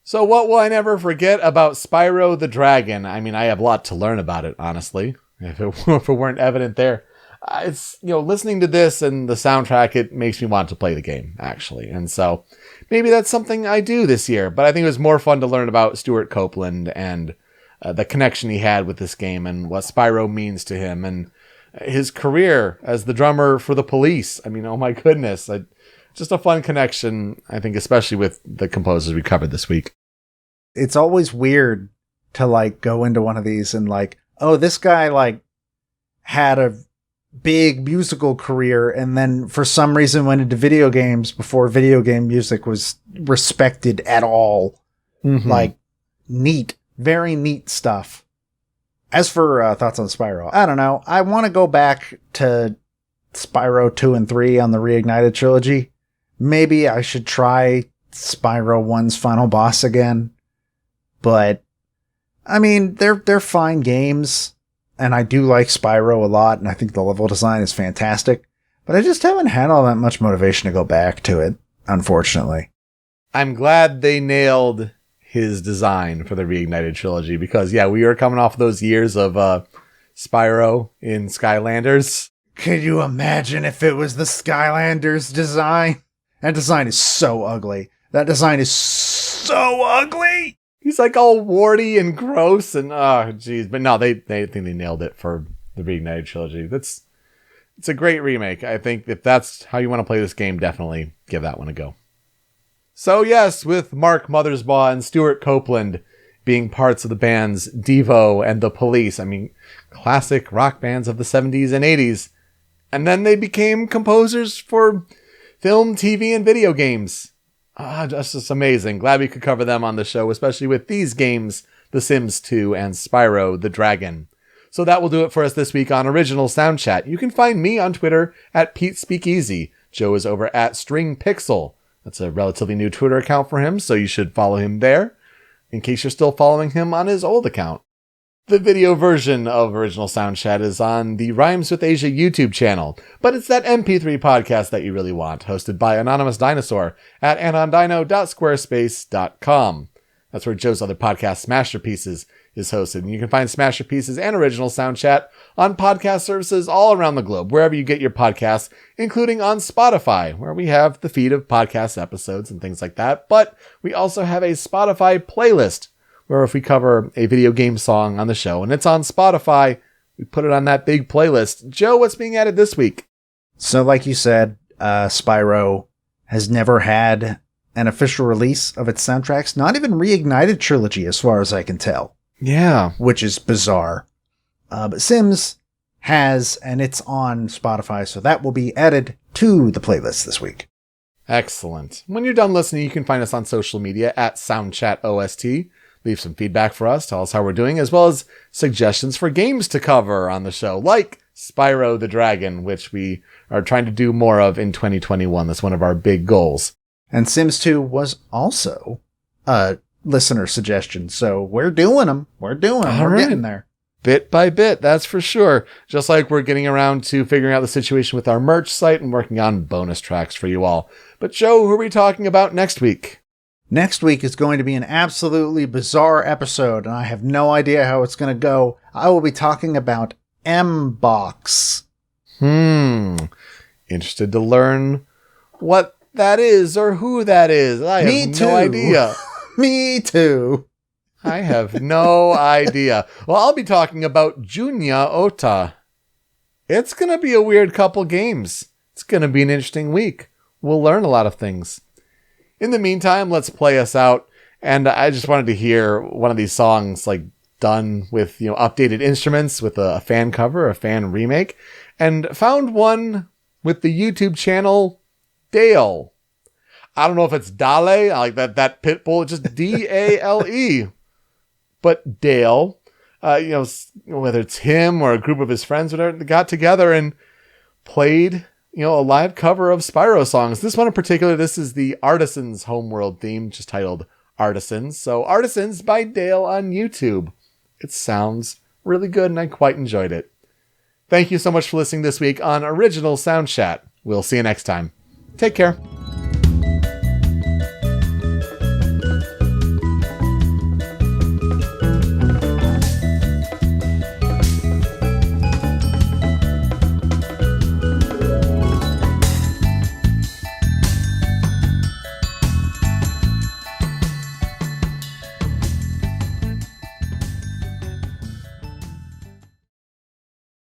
So what will I never forget about Spyro the Dragon? I mean, I have a lot to learn about it, honestly, if it weren't evident there. It's, listening to this and the soundtrack, it makes me want to play the game, actually. And so maybe that's something I do this year. But I think it was more fun to learn about Stewart Copeland and the connection he had with this game and what Spyro means to him and his career as the drummer for the Police. I mean, oh my goodness. Just a fun connection, I think, especially with the composers we covered this week. It's always weird to like go into one of these and like, oh, this guy like had a big musical career and then for some reason went into video games before video game music was respected at all. Like neat, very neat stuff. As for thoughts on Spyro, I don't know. I want to go back to Spyro 2 and 3 on the Reignited trilogy. Maybe I should try Spyro 1's final boss again. But, I mean, they're fine games. And I do like Spyro a lot. And I think the level design is fantastic. But I just haven't had all that much motivation to go back to it, unfortunately. I'm glad they nailed his design for the Reignited trilogy. Because, yeah, we were coming off those years of Spyro in Skylanders. Could you imagine if it was the Skylanders design? That design is so ugly. That design is so ugly. He's like all warty and gross and oh geez. But no, they think they nailed it for the Reignited trilogy. It's a great remake. I think if that's how you want to play this game, definitely give that one a go. So yes, with Mark Mothersbaugh and Stewart Copeland being parts of the bands Devo and the Police. I mean, classic rock bands of the 70s and 80s. And then they became composers for film, TV, and video games. Just amazing. Glad we could cover them on the show, especially with these games, The Sims 2 and Spyro the Dragon. So that will do it for us this week on Original Soundchat. You can find me on Twitter at PeteSpeakEasy. Joe is over at StringPixel. That's a relatively new Twitter account for him, so you should follow him there, in case you're still following him on his old account. The video version of Original Soundchat is on the Rhymes with Asia YouTube channel, but it's that MP3 podcast that you really want, hosted by Anonymous Dinosaur at anondino.squarespace.com. That's where Joe's other podcast, Smasherpieces, is hosted. And you can find Smasherpieces and original Soundchat on podcast services all around the globe, wherever you get your podcasts, including on Spotify, where we have the feed of podcast episodes and things like that. But we also have a Spotify playlist, where if we cover a video game song on the show and it's on Spotify, we put it on that big playlist. Joe, what's being added this week? So like you said, Spyro has never had an official release of its soundtracks, not even Reignited Trilogy as far as I can tell. Yeah. Which is bizarre. But Sims has, and it's on Spotify, so that will be added to the playlist this week. Excellent. When you're done listening, you can find us on social media at Soundchat OST. Leave some feedback for us, tell us how we're doing, as well as suggestions for games to cover on the show, like Spyro the Dragon, which we are trying to do more of in 2021. That's one of our big goals. And Sims 2 was also a listener suggestion, so we're doing them. We're getting there. Bit by bit, that's for sure. Just like we're getting around to figuring out the situation with our merch site and working on bonus tracks for you all. But Joe, who are we talking about next week? Next week is going to be an absolutely bizarre episode, and I have no idea how it's going to go. I will be talking about M-Box. Interested to learn what that is or who that is. I have no idea. Me too. I have no idea. Well, I'll be talking about Junya Ota. It's going to be a weird couple games. It's going to be an interesting week. We'll learn a lot of things. In the meantime, let's play us out. And I just wanted to hear one of these songs like done with, updated instruments with a fan cover, a fan remake, and found one with the YouTube channel Dale. I don't know if it's Dale, I like that pit bull, just Dale. But Dale, whether it's him or a group of his friends, whatever, they got together and played, a live cover of Spyro songs. This one in particular, this is the Artisans Homeworld theme, just titled Artisans. So Artisans by Dale on YouTube. It sounds really good and I quite enjoyed it. Thank you so much for listening this week on Original Soundchat. We'll see you next time. Take care.